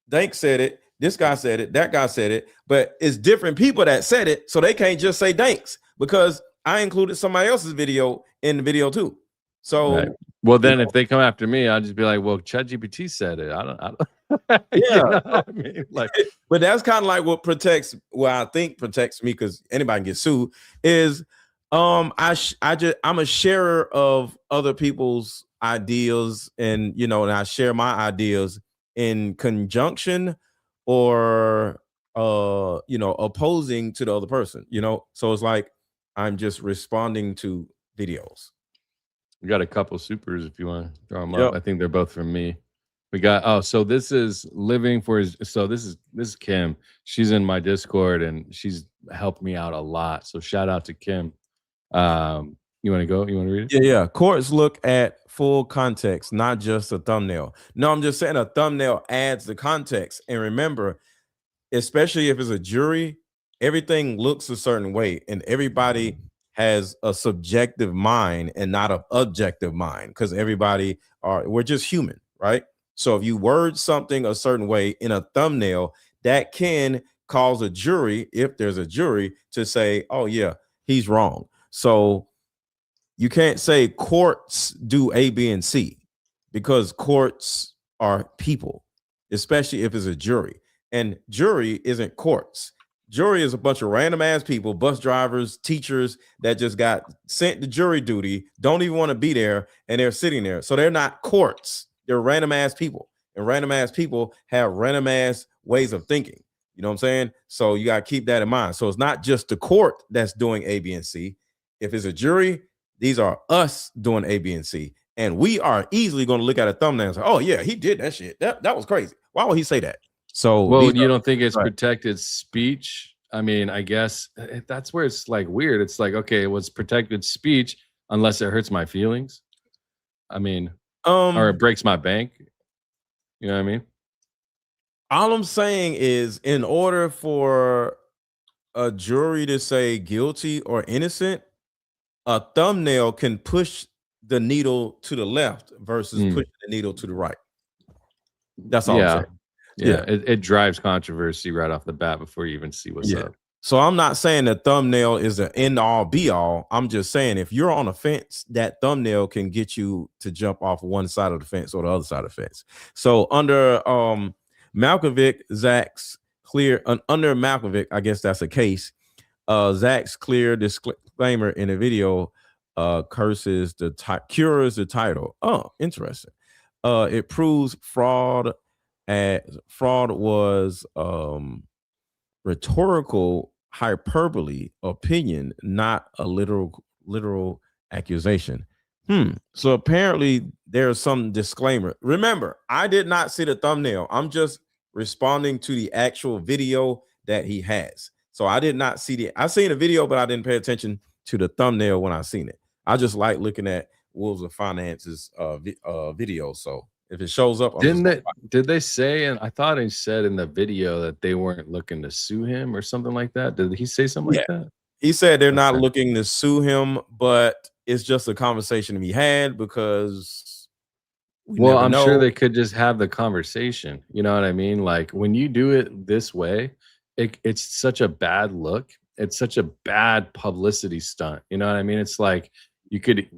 Danks said it, this guy said it, that guy said it, but it's different people that said it, so they can't just say Danks because I included somebody else's video in the video too. So well, then if they come after me, I'll just be like, well, ChatGPT said it. I don't yeah. You know what I mean? Like, but that's kind of like what I think protects me, because anybody can get sued, is I'm a sharer of other people's ideas, and you know, and I share my ideas in conjunction or you know, opposing to the other person, you know. So it's like I'm just responding to videos. We got a couple supers if you want to throw them up. I think they're both from me. We got so this is living for his, so this is Kim. She's in my Discord and she's helped me out a lot. So shout out to Kim. You want to go? You want to read it? Yeah. Courts look at full context, not just a thumbnail. No, I'm just saying a thumbnail adds the context. And remember, especially if it's a jury, everything looks a certain way, and everybody has a subjective mind and not an objective mind, because we're just human, right? So if you word something a certain way in a thumbnail, that can cause a jury, if there's a jury, to say, oh yeah, he's wrong. So you can't say courts do A, B, and C, because courts are people, especially if it's a jury. And jury isn't courts. Jury is a bunch of random ass people, bus drivers, teachers that just got sent to jury duty, don't even want to be there, and they're sitting there. So they're not courts. They're random ass people. And random ass people have random ass ways of thinking. You know what I'm saying? So you got to keep that in mind. So it's not just the court that's doing A, B, and C. If it's a jury, these are us doing A, B, and C. And we are easily going to look at a thumbnail and say, oh yeah, he did that shit. That was crazy. Why would he say that? So well, you don't think it's protected speech? I mean, I guess that's where it's like weird. It's like, okay, it was protected speech unless it hurts my feelings. I mean, or it breaks my bank. You know what I mean? All I'm saying is, in order for a jury to say guilty or innocent, a thumbnail can push the needle to the left versus pushing the needle to the right. That's all I'm saying. Yeah, it drives controversy right off the bat before you even see what's up. So I'm not saying the thumbnail is the end all be all. I'm just saying if you're on a fence, that thumbnail can get you to jump off one side of the fence or the other side of the fence. So under Malkovich, Zach's clear under Malkovich, I guess that's a case. Zach's clear disclaimer in the video cures the title. Oh, interesting. It proves fraud. Fraud was rhetorical hyperbole, opinion, not a literal accusation. So apparently there's some disclaimer. Remember, I did not see the thumbnail. I'm just responding to the actual video that he has. So I did not see I seen the video, but I didn't pay attention to the thumbnail when I seen it. I just like looking at Wolves of Finance's video. So if it shows up, did they say? And I thought he said in the video that they weren't looking to sue him or something like that. Did he say something like that? He said they're not looking to sue him, but it's just a conversation to be had because. I'm sure they could just have the conversation. You know what I mean? Like when you do it this way, it's such a bad look. It's such a bad publicity stunt. You know what I mean? It's like you could.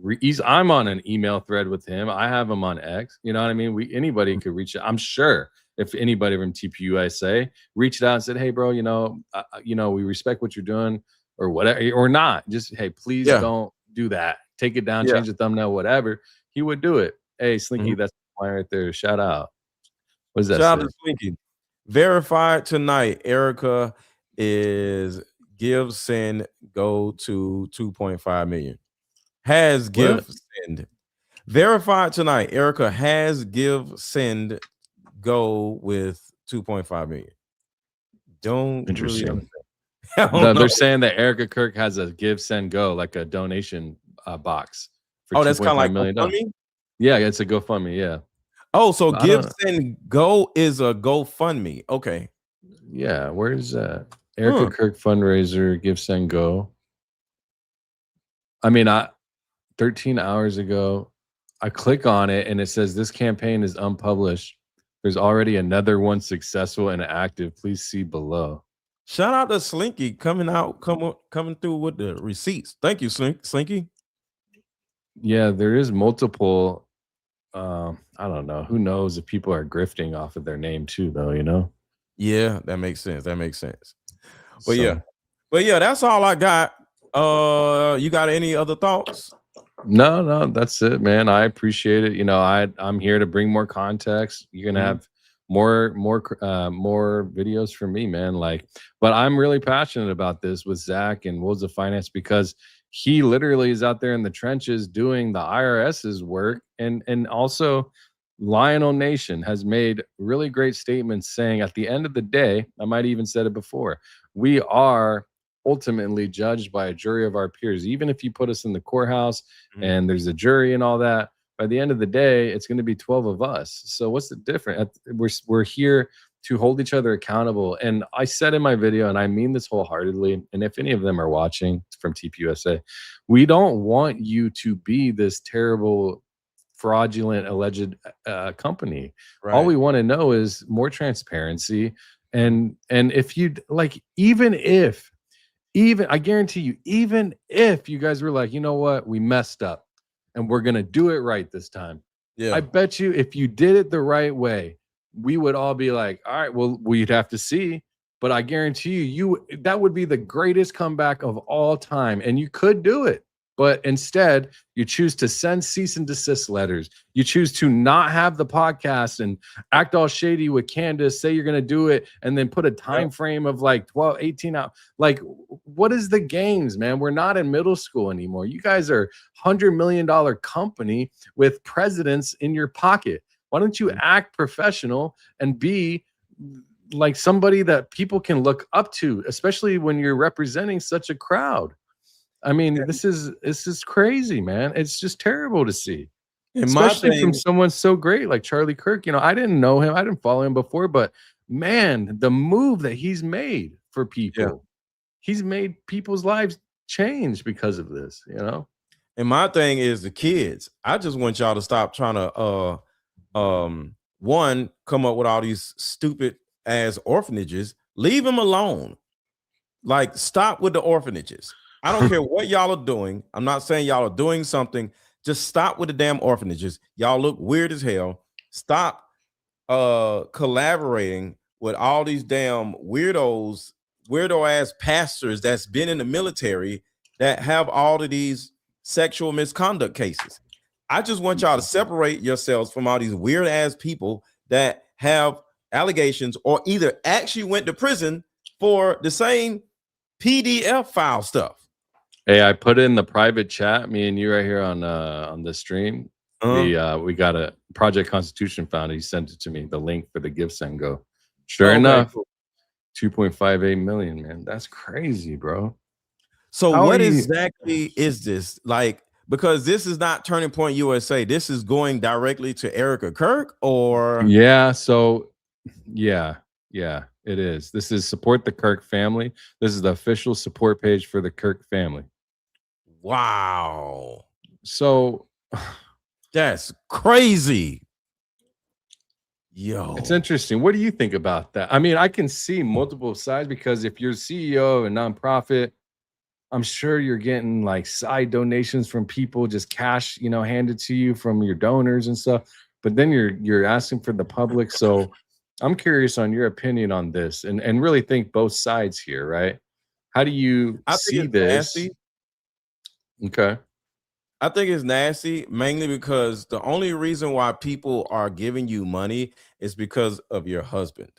I'm on an email thread with him. I have him on X. You know what I mean? Anybody could reach out. I'm sure if anybody from TPUSA reached out and said, "Hey, bro, we respect what you're doing," or whatever, or not. Just hey, please don't do that. Take it down. Change the thumbnail. Whatever. He would do it. Hey, Slinky, that's mine right there. Shout out. What does that Shout say? out to Slinky. Verified tonight. Erica is give send go to 2.5 million. Has give send. Verified tonight. Erica has give send go with 2.5 million. Don't Interesting. really No, they're saying that Erika Kirk has a give, send, go, like a donation box. For that's kind of like $2.5 million. GoFundMe? Yeah, it's a GoFundMe. Yeah. Oh, so give, send, go is a GoFundMe. Okay. Yeah. Where's Erika Kirk fundraiser, give, send, go? I mean, 13 hours ago, I click on it and it says this campaign is unpublished. There's already another one successful and active. Please see below. Shout out to Slinky coming through with the receipts. Thank you, Slinky. Yeah, there is multiple. I don't know. Who knows if people are grifting off of their name too, though, you know? Yeah, that makes sense. But yeah, that's all I got. You got any other thoughts? No, that's it, man. I appreciate it. You know, I'm here to bring more context. You're gonna have more videos from me, man. But I'm really passionate about this with Zach and Wolves of Finance because he literally is out there in the trenches doing the IRS's work, and also Lionel Nation has made really great statements saying at the end of the day, I might even said it before, we are ultimately judged by a jury of our peers. Even if you put us in the courthouse and there's a jury and all that, by the end of the day, it's going to be 12 of us. So what's the difference? We're here to hold each other accountable. And I said in my video, and I mean this wholeheartedly, and if any of them are watching from TPUSA, we don't want you to be this terrible, fraudulent, alleged company. Right. All we want to know is more transparency. And if you like, even I guarantee you, even if you guys were like, you know what, we messed up and we're going to do it right this time. Yeah. I bet you if you did it the right way, we would all be like, all right, well, we'd have to see. But I guarantee you, that would be the greatest comeback of all time. And you could do it. But instead, you choose to send cease and desist letters. You choose to not have the podcast and act all shady with Candace, say you're going to do it, and then put a time frame of like 12, 18 out. Like, what is the games, man? We're not in middle school anymore. You guys are $100 million company with presidents in your pocket. Why don't you act professional and be like somebody that people can look up to, especially when you're representing such a crowd? I mean, this is crazy, man. It's just terrible to see, especially from someone so great like Charlie Kirk. You know, I didn't know him. I didn't follow him before, but man, the move that he's made for people, he's made people's lives change because of this, you know? And my thing is the kids. I just want y'all to stop trying to, one, come up with all these stupid ass orphanages. Leave them alone. Like, stop with the orphanages. I don't care what y'all are doing. I'm not saying y'all are doing something. Just stop with the damn orphanages. Y'all look weird as hell. Stop collaborating with all these damn weirdo ass pastors that's been in the military that have all of these sexual misconduct cases. I just want y'all to separate yourselves from all these weird ass people that have allegations or either actually went to prison for the same PDF file stuff. Hey, I put in the private chat, me and you right here on the stream. We got a Project Constitution founder. He sent it to me, the link for the give, send, go. Sure enough, cool. 2.58 million, man. That's crazy, bro. So what exactly is this? Like, because this is not Turning Point USA. This is going directly to Erika Kirk, or yeah, it is. This is Support the Kirk Family. This is the official support page for the Kirk family. Wow. So that's crazy. Yo, It's interesting. What do you think about that? I mean, I can see multiple sides because if you're CEO of a nonprofit, I'm sure you're getting like side donations from people, just cash, handed to you from your donors and stuff. But then you're asking for the public. So I'm curious on your opinion on this and really think both sides here, right? How do you I think see it's this? nasty. Okay. I think it's nasty mainly because the only reason why people are giving you money is because of your husband.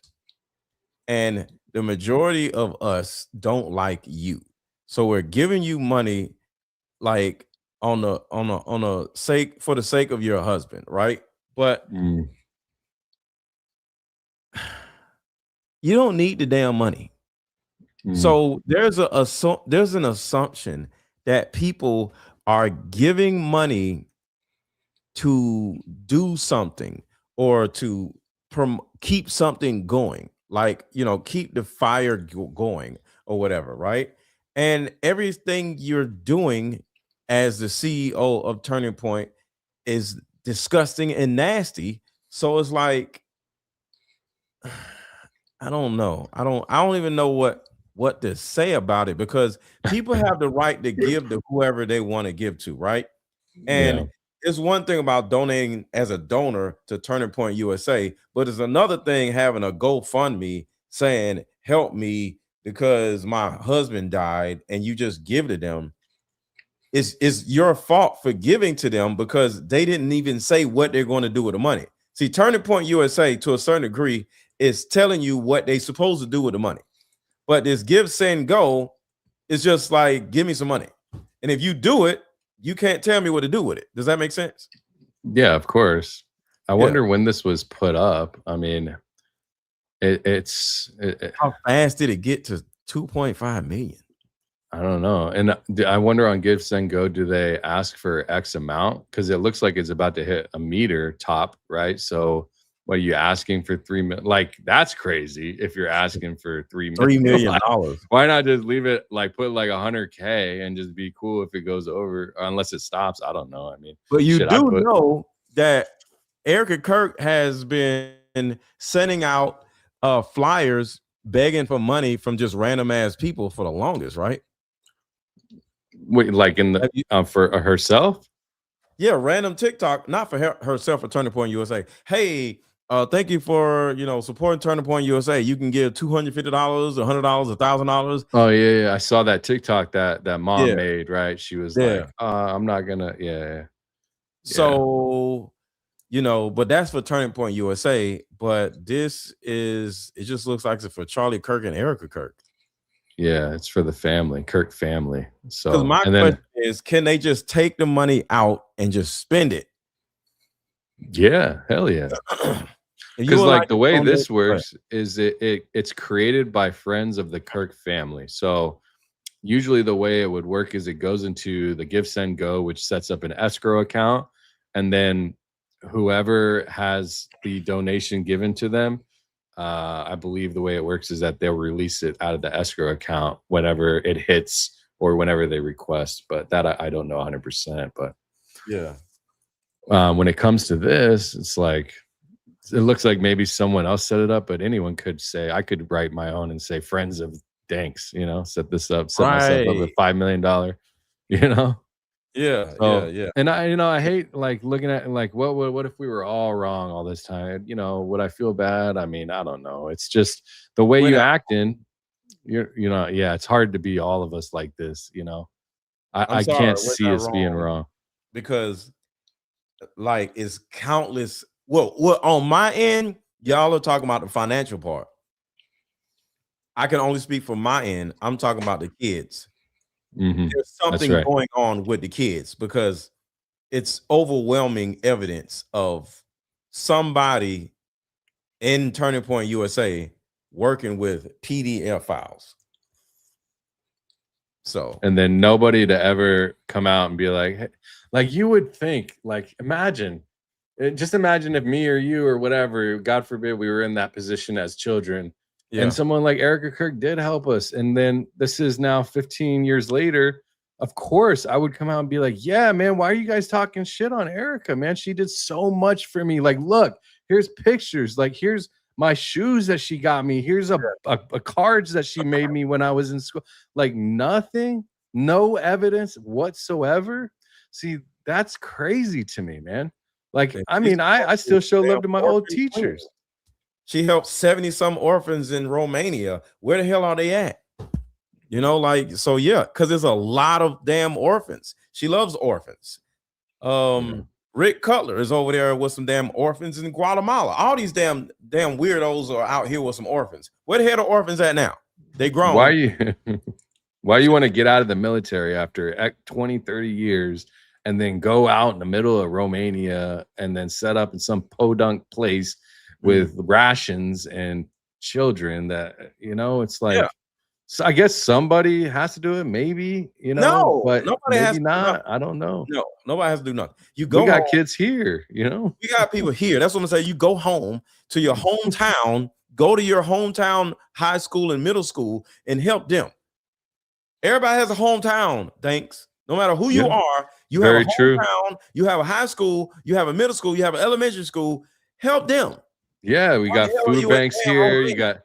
And the majority of us don't like you. So we're giving you money like on the sake for the sake of your husband, right? But Mm, you don't need the damn money. mm, So there's an assumption that people are giving money to do something or to keep something going, like, keep the fire going or whatever, right? And everything you're doing as the CEO of Turning Point is disgusting and nasty. So it's like, I don't know. I don't even know what to say about it, because people have the right to give to whoever they want to give to, right? yeah. And it's one thing about donating as a donor to Turning Point USA, but it's another thing having a GoFundMe saying, help me because my husband died, and you just give to them. It's your fault for giving to them because they didn't even say what they're going to do with the money. See, Turning Point USA, to a certain degree, is telling you what they're supposed to do with the money. But this give, send, go is just like, give me some money. And if you do it, you can't tell me what to do with it. Does that make sense? Yeah, of course. I Yeah. wonder when this was put up. I mean, it's How fast did it get to 2.5 million? I don't know. And I wonder on Give, Send, Go, do they ask for X amount? Because it looks like it's about to hit a meter top, right? So what are you asking for 3 million? Like, that's crazy if you're asking for $3 million. $3 million. Why not just leave it, like put like 100K and just be cool if it goes over, unless it stops. I don't know. I mean, But you shit, do know that Erika Kirk has been sending out flyers begging for money from just random ass people for the longest, right? wait, like in the for herself. Yeah, random TikTok, not for herself, for Turning Point USA. Hey, thank you for supporting Turning Point USA. You can give $250, $100, $1,000. Oh yeah, I saw that TikTok that mom Yeah. made. Right, she was Yeah. like, "I'm not gonna." Yeah. So, but that's for Turning Point USA. But it just looks like it's for Charlie Kirk and Erika Kirk. Yeah, it's for the family, Kirk family. So, Because my and then question is, can they just take the money out and just spend it? yeah, hell yeah. Because like the way this works is it's created by friends of the Kirk family. So usually the way it would work is it goes into the Give, Send, Go, which sets up an escrow account, and then whoever has the donation given to them, I believe the way it works is that they'll release it out of the escrow account whenever it hits or whenever they request. But that I don't know 100%. But yeah, when it comes to this, it's like, it looks like maybe someone else set it up, but anyone could say, I could write my own and say, friends of Danks, set this up, set myself up with $5 million, Yeah, So, yeah. And I hate like looking at like, what if we were all wrong all this time? Would I feel bad? I mean, I don't know. It's just the way you act in, yeah, it's hard to be all of us like this, I can't see us being wrong. Because like it's countless. Well, on my end, y'all are talking about the financial part. I can only speak for my end. I'm talking about the kids. There's something going on with the kids because it's overwhelming evidence of somebody in Turning Point USA working with PDF files. So, and then nobody to ever come out and be like, hey, like you would think, like, just imagine if me or you or whatever, God forbid, we were in that position as children. Yeah. And someone like Erika Kirk did help us. And then this is now 15 years later. Of course, I would come out and be like, yeah, man, why are you guys talking shit on Erika, man? She did so much for me. Like, look, Here's pictures. Like, here's my shoes that she got me. Here's a cards that she made me when I was in school. Like, nothing, no evidence whatsoever. See, that's crazy to me, man. Like, I mean, I still show love to my old teachers. She helped 70-some orphans in Romania. Where the hell are they at? You know, like, so yeah, because there's a lot of damn orphans. She loves orphans. Rick Cutler is over there with some damn orphans in Guatemala. All these damn weirdos are out here with some orphans. Where the hell are orphans at now? They grown. Why you want to get out of the military after 20, 30 years and then go out in the middle of Romania and then set up in some podunk place with rations and children that, you know, it's like, so I guess somebody has to do it, maybe, you know, no, but nobody has to not. I don't know. No, nobody has to do nothing. You go. We got kids here, you know. We got people here. That's what I'm saying. You go home to your hometown, go to your hometown high school and middle school and help them. Everybody has a hometown, thanks. No matter who you are, you have a hometown, you have a high school, you have a middle school, you have an elementary school. Help them. Yeah, we got food banks here. You got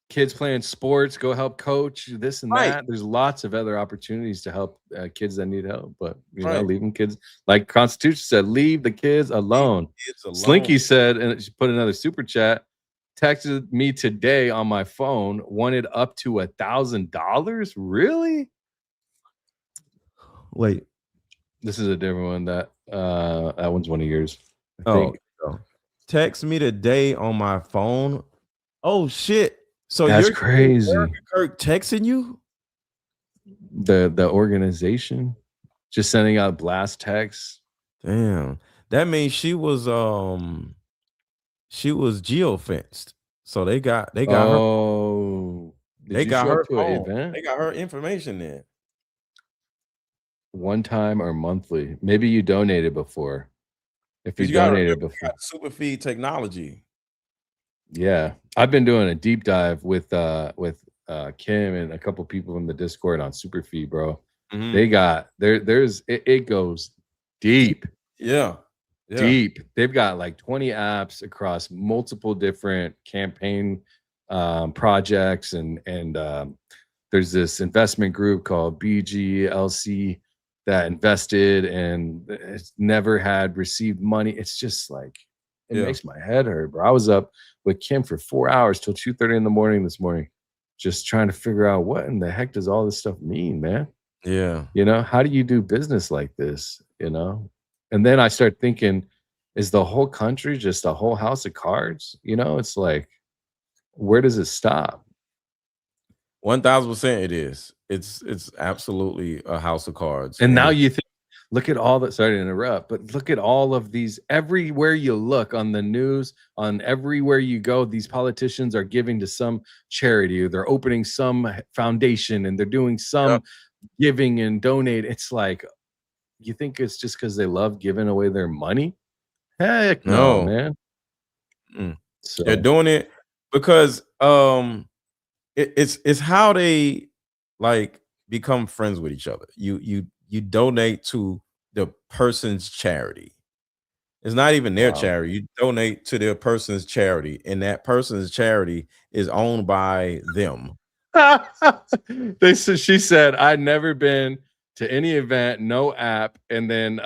kids playing sports, go help coach, this and that. There's lots of other opportunities to help kids that need help, but you know, leaving kids, like Constitution said, leave the kids alone. Slinky said, and she put another super chat, texted me today on my phone, wanted up to $1,000. Really? Wait, this is a different one. That one's one of yours, I think. Text me today on my phone. Oh shit. So that's crazy. Erika Kirk texting you? The organization just sending out blast texts. Damn. That means she was geofenced. So they got her. They got her phone. They got her information there. One time or monthly. Maybe you donated before. If you donated before. Super feed technology. Yeah, I've been doing a deep dive with Kim and a couple people from the Discord on Superfeed, bro. They got it goes deep. Yeah. Deep. They've got like 20 apps across multiple different campaign projects, and there's this investment group called BGLC that invested and it's never had received money. It's just like, it makes my head hurt, bro. I was up with Kim for 4 hours till 2:30 in the morning this morning, just trying to figure out what in the heck does all this stuff mean, man? Yeah. You know, how do you do business like this, you know? And then I start thinking, is the whole country just a whole house of cards? You know, it's like, where does it stop? 1000% it is. It's absolutely a house of cards. And now you think, look at all that, sorry to interrupt, but look at all of these, everywhere you look on the news, on everywhere you go, these politicians are giving to some charity, or they're opening some foundation, and they're doing some giving and donate. It's like, you think it's just because they love giving away their money? Heck no, man. So they're doing it because it's how they like become friends with each other. You donate to the person's charity. It's not even their charity. You donate to their person's charity, and that person's charity is owned by them. She said, I'd never been to any event, no app, and then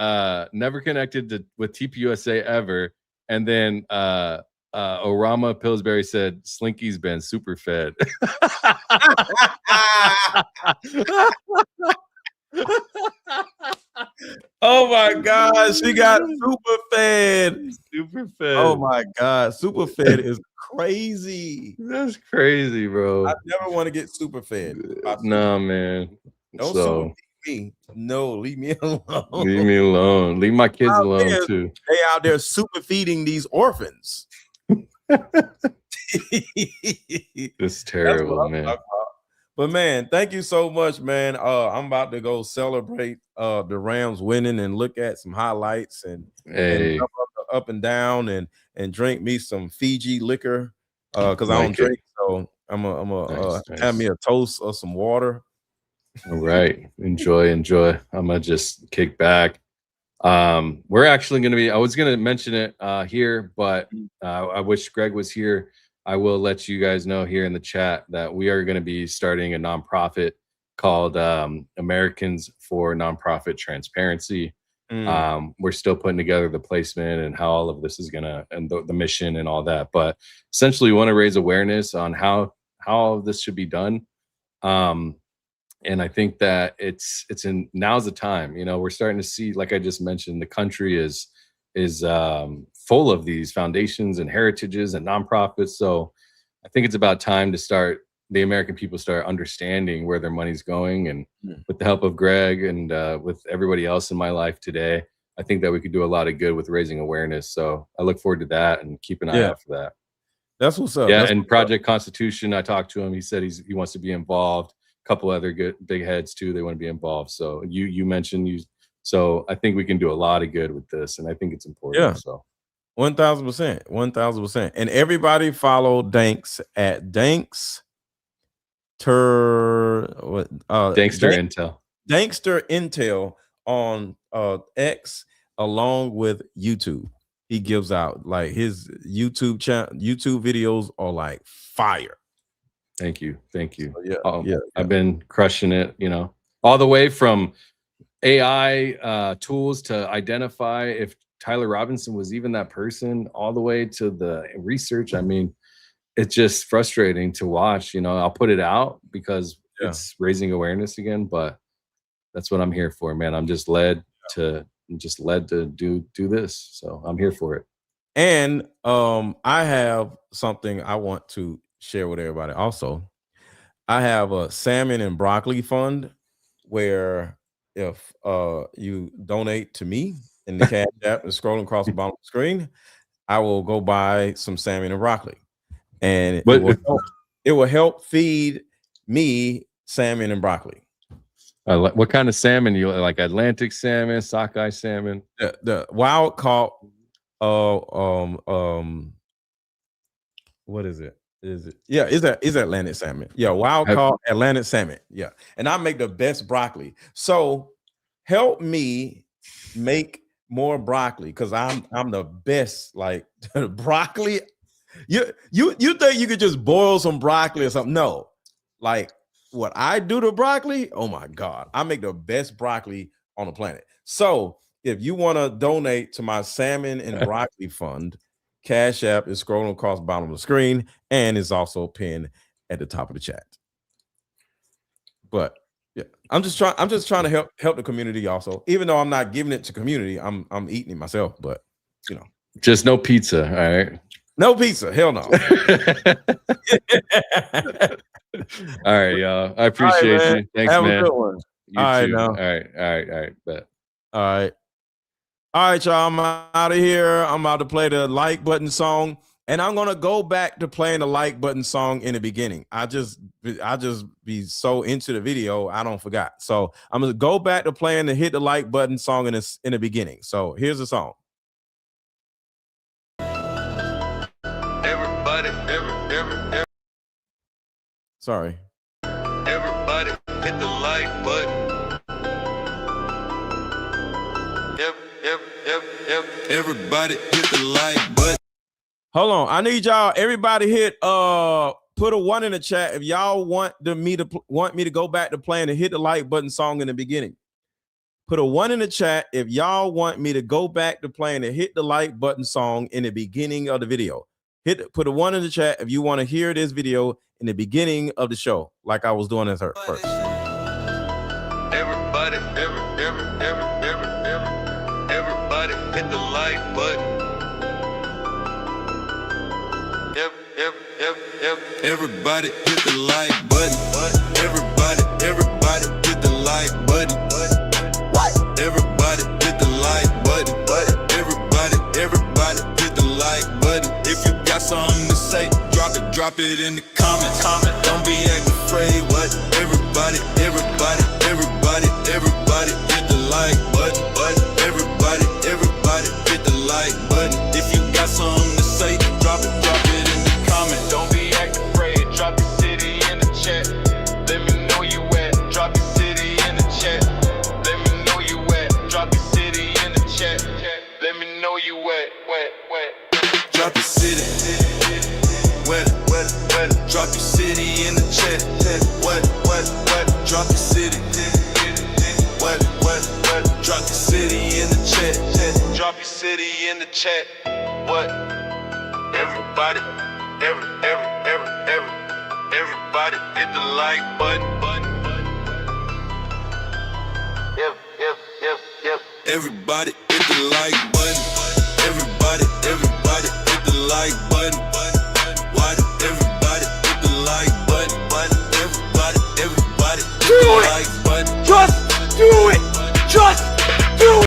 never connected with TPUSA ever. And then Orama Pillsbury said, Slinky's been super fed. Oh my God, she got super fed. Super fed. Oh my God, super fed is crazy. That's crazy, bro. I never want to get super fed. No, man. Don't super feed me. No, leave me alone. Leave me alone. Leave my kids alone too. They out there super feeding these orphans. It's terrible, man. But man, thank you so much, man. I'm about to go celebrate the Rams winning and look at some highlights and jump up and down and drink me some Fiji liquor because I don't drink. So I'm gonna have me a toast or some water. All right, enjoy. I'm gonna just kick back, We're actually going to be, I was going to mention it here, but I wish Greg was here. I will let you guys know here in the chat that we are going to be starting a nonprofit called Americans for Nonprofit Transparency. We're still putting together the placement and how all of this is gonna, and the mission and all that, but essentially we want to raise awareness on how all this should be done. And I think that now's the time. You know, we're starting to see, like I just mentioned, the country is full of these foundations and heritages and nonprofits. So I think it's about time to the American people start understanding where their money's going. And with the help of Greg and with everybody else in my life today, I think that we could do a lot of good with raising awareness. So I look forward to that and keep an eye out for that. That's what's up. Yeah, and Project Constitution, I talked to him. He said he wants to be involved. A couple other good big heads too, they want to be involved. So you mentioned so I think we can do a lot of good with this, and I think it's important. Yeah. So 1000%. And everybody follow Danks at Dankster Intel. Dankster Intel on X, along with YouTube. He gives out like his YouTube channel. YouTube videos are like fire. Thank you. So, I've been crushing it, you know, all the way from AI tools to identify if Tyler Robinson was even that person, all the way to the research. I mean, it's just frustrating to watch. You know, I'll put it out because it's raising awareness again, but that's what I'm here for, man. I'm just led to do this. So I'm here for it. And I have something I want to share with everybody. Also, I have a salmon and broccoli fund where if you donate to me in the Cash App is scrolling across the bottom of the screen, I will go buy some salmon and broccoli, and it will help feed me salmon and broccoli. What kind of salmon you like? Atlantic salmon, sockeye salmon? The wild caught. What is it? Is Atlantic salmon? Yeah, wild caught Atlantic salmon. Yeah, and I make the best broccoli. So help me make more broccoli because I'm the best. Like broccoli. You think you could just boil some broccoli or something? No, like what I do to broccoli. Oh my God, I make the best broccoli on the planet. So if you want to donate to my salmon and broccoli fund, Cash App is scrolling across the bottom of the screen and is also pinned at the top of the chat. But yeah, I'm just trying to help the community also. Even though I'm not giving it to community, I'm eating it myself. But you know, just no pizza. All right, no pizza. Hell no. All right, y'all. I appreciate you. Thanks, Have man. a good one. You All too. right, All right. Bet. All right, y'all. I'm out of here. I'm about to play the like button song, and I'm gonna go back to playing the like button song in the beginning. I just be so into the video, I don't forgot. So I'm gonna go back to playing the hit the like button song in the beginning. So here's the song. Everybody. Sorry. Everybody hit the like button. Everybody hit the like button. Hold on. I need y'all. Everybody hit put a 1 in the chat if y'all want me to go back to playing the hit the like button song in the beginning. Put a 1 in the chat if y'all want me to go back to playing the hit the like button song in the beginning of the video. Put a 1 in the chat if you want to hear this video in the beginning of the show, like I was doing at first. Everybody hit the like button. Everybody hit the like button. Everybody hit the like button. Everybody hit the like button. Everybody hit the like button. If you got something to say, drop it in the comments. Don't be acting afraid. What? Everybody hit the like button. Everybody hit the like button. If you got something to say, drop it in the comment. Don't be acting afraid. Drop your city in the chat. Let me know you at. Drop your city in the chat. Let me know you at. Drop your city in the chat. chat. Let me know you wet. Drop your city. Wet. Drop your city in the chat. Wet. Drop your city. Wet. Drop your city in the chat. Drop your city in the chat. What? Everybody, everybody hit the like button. Yep. Everybody hit the like button.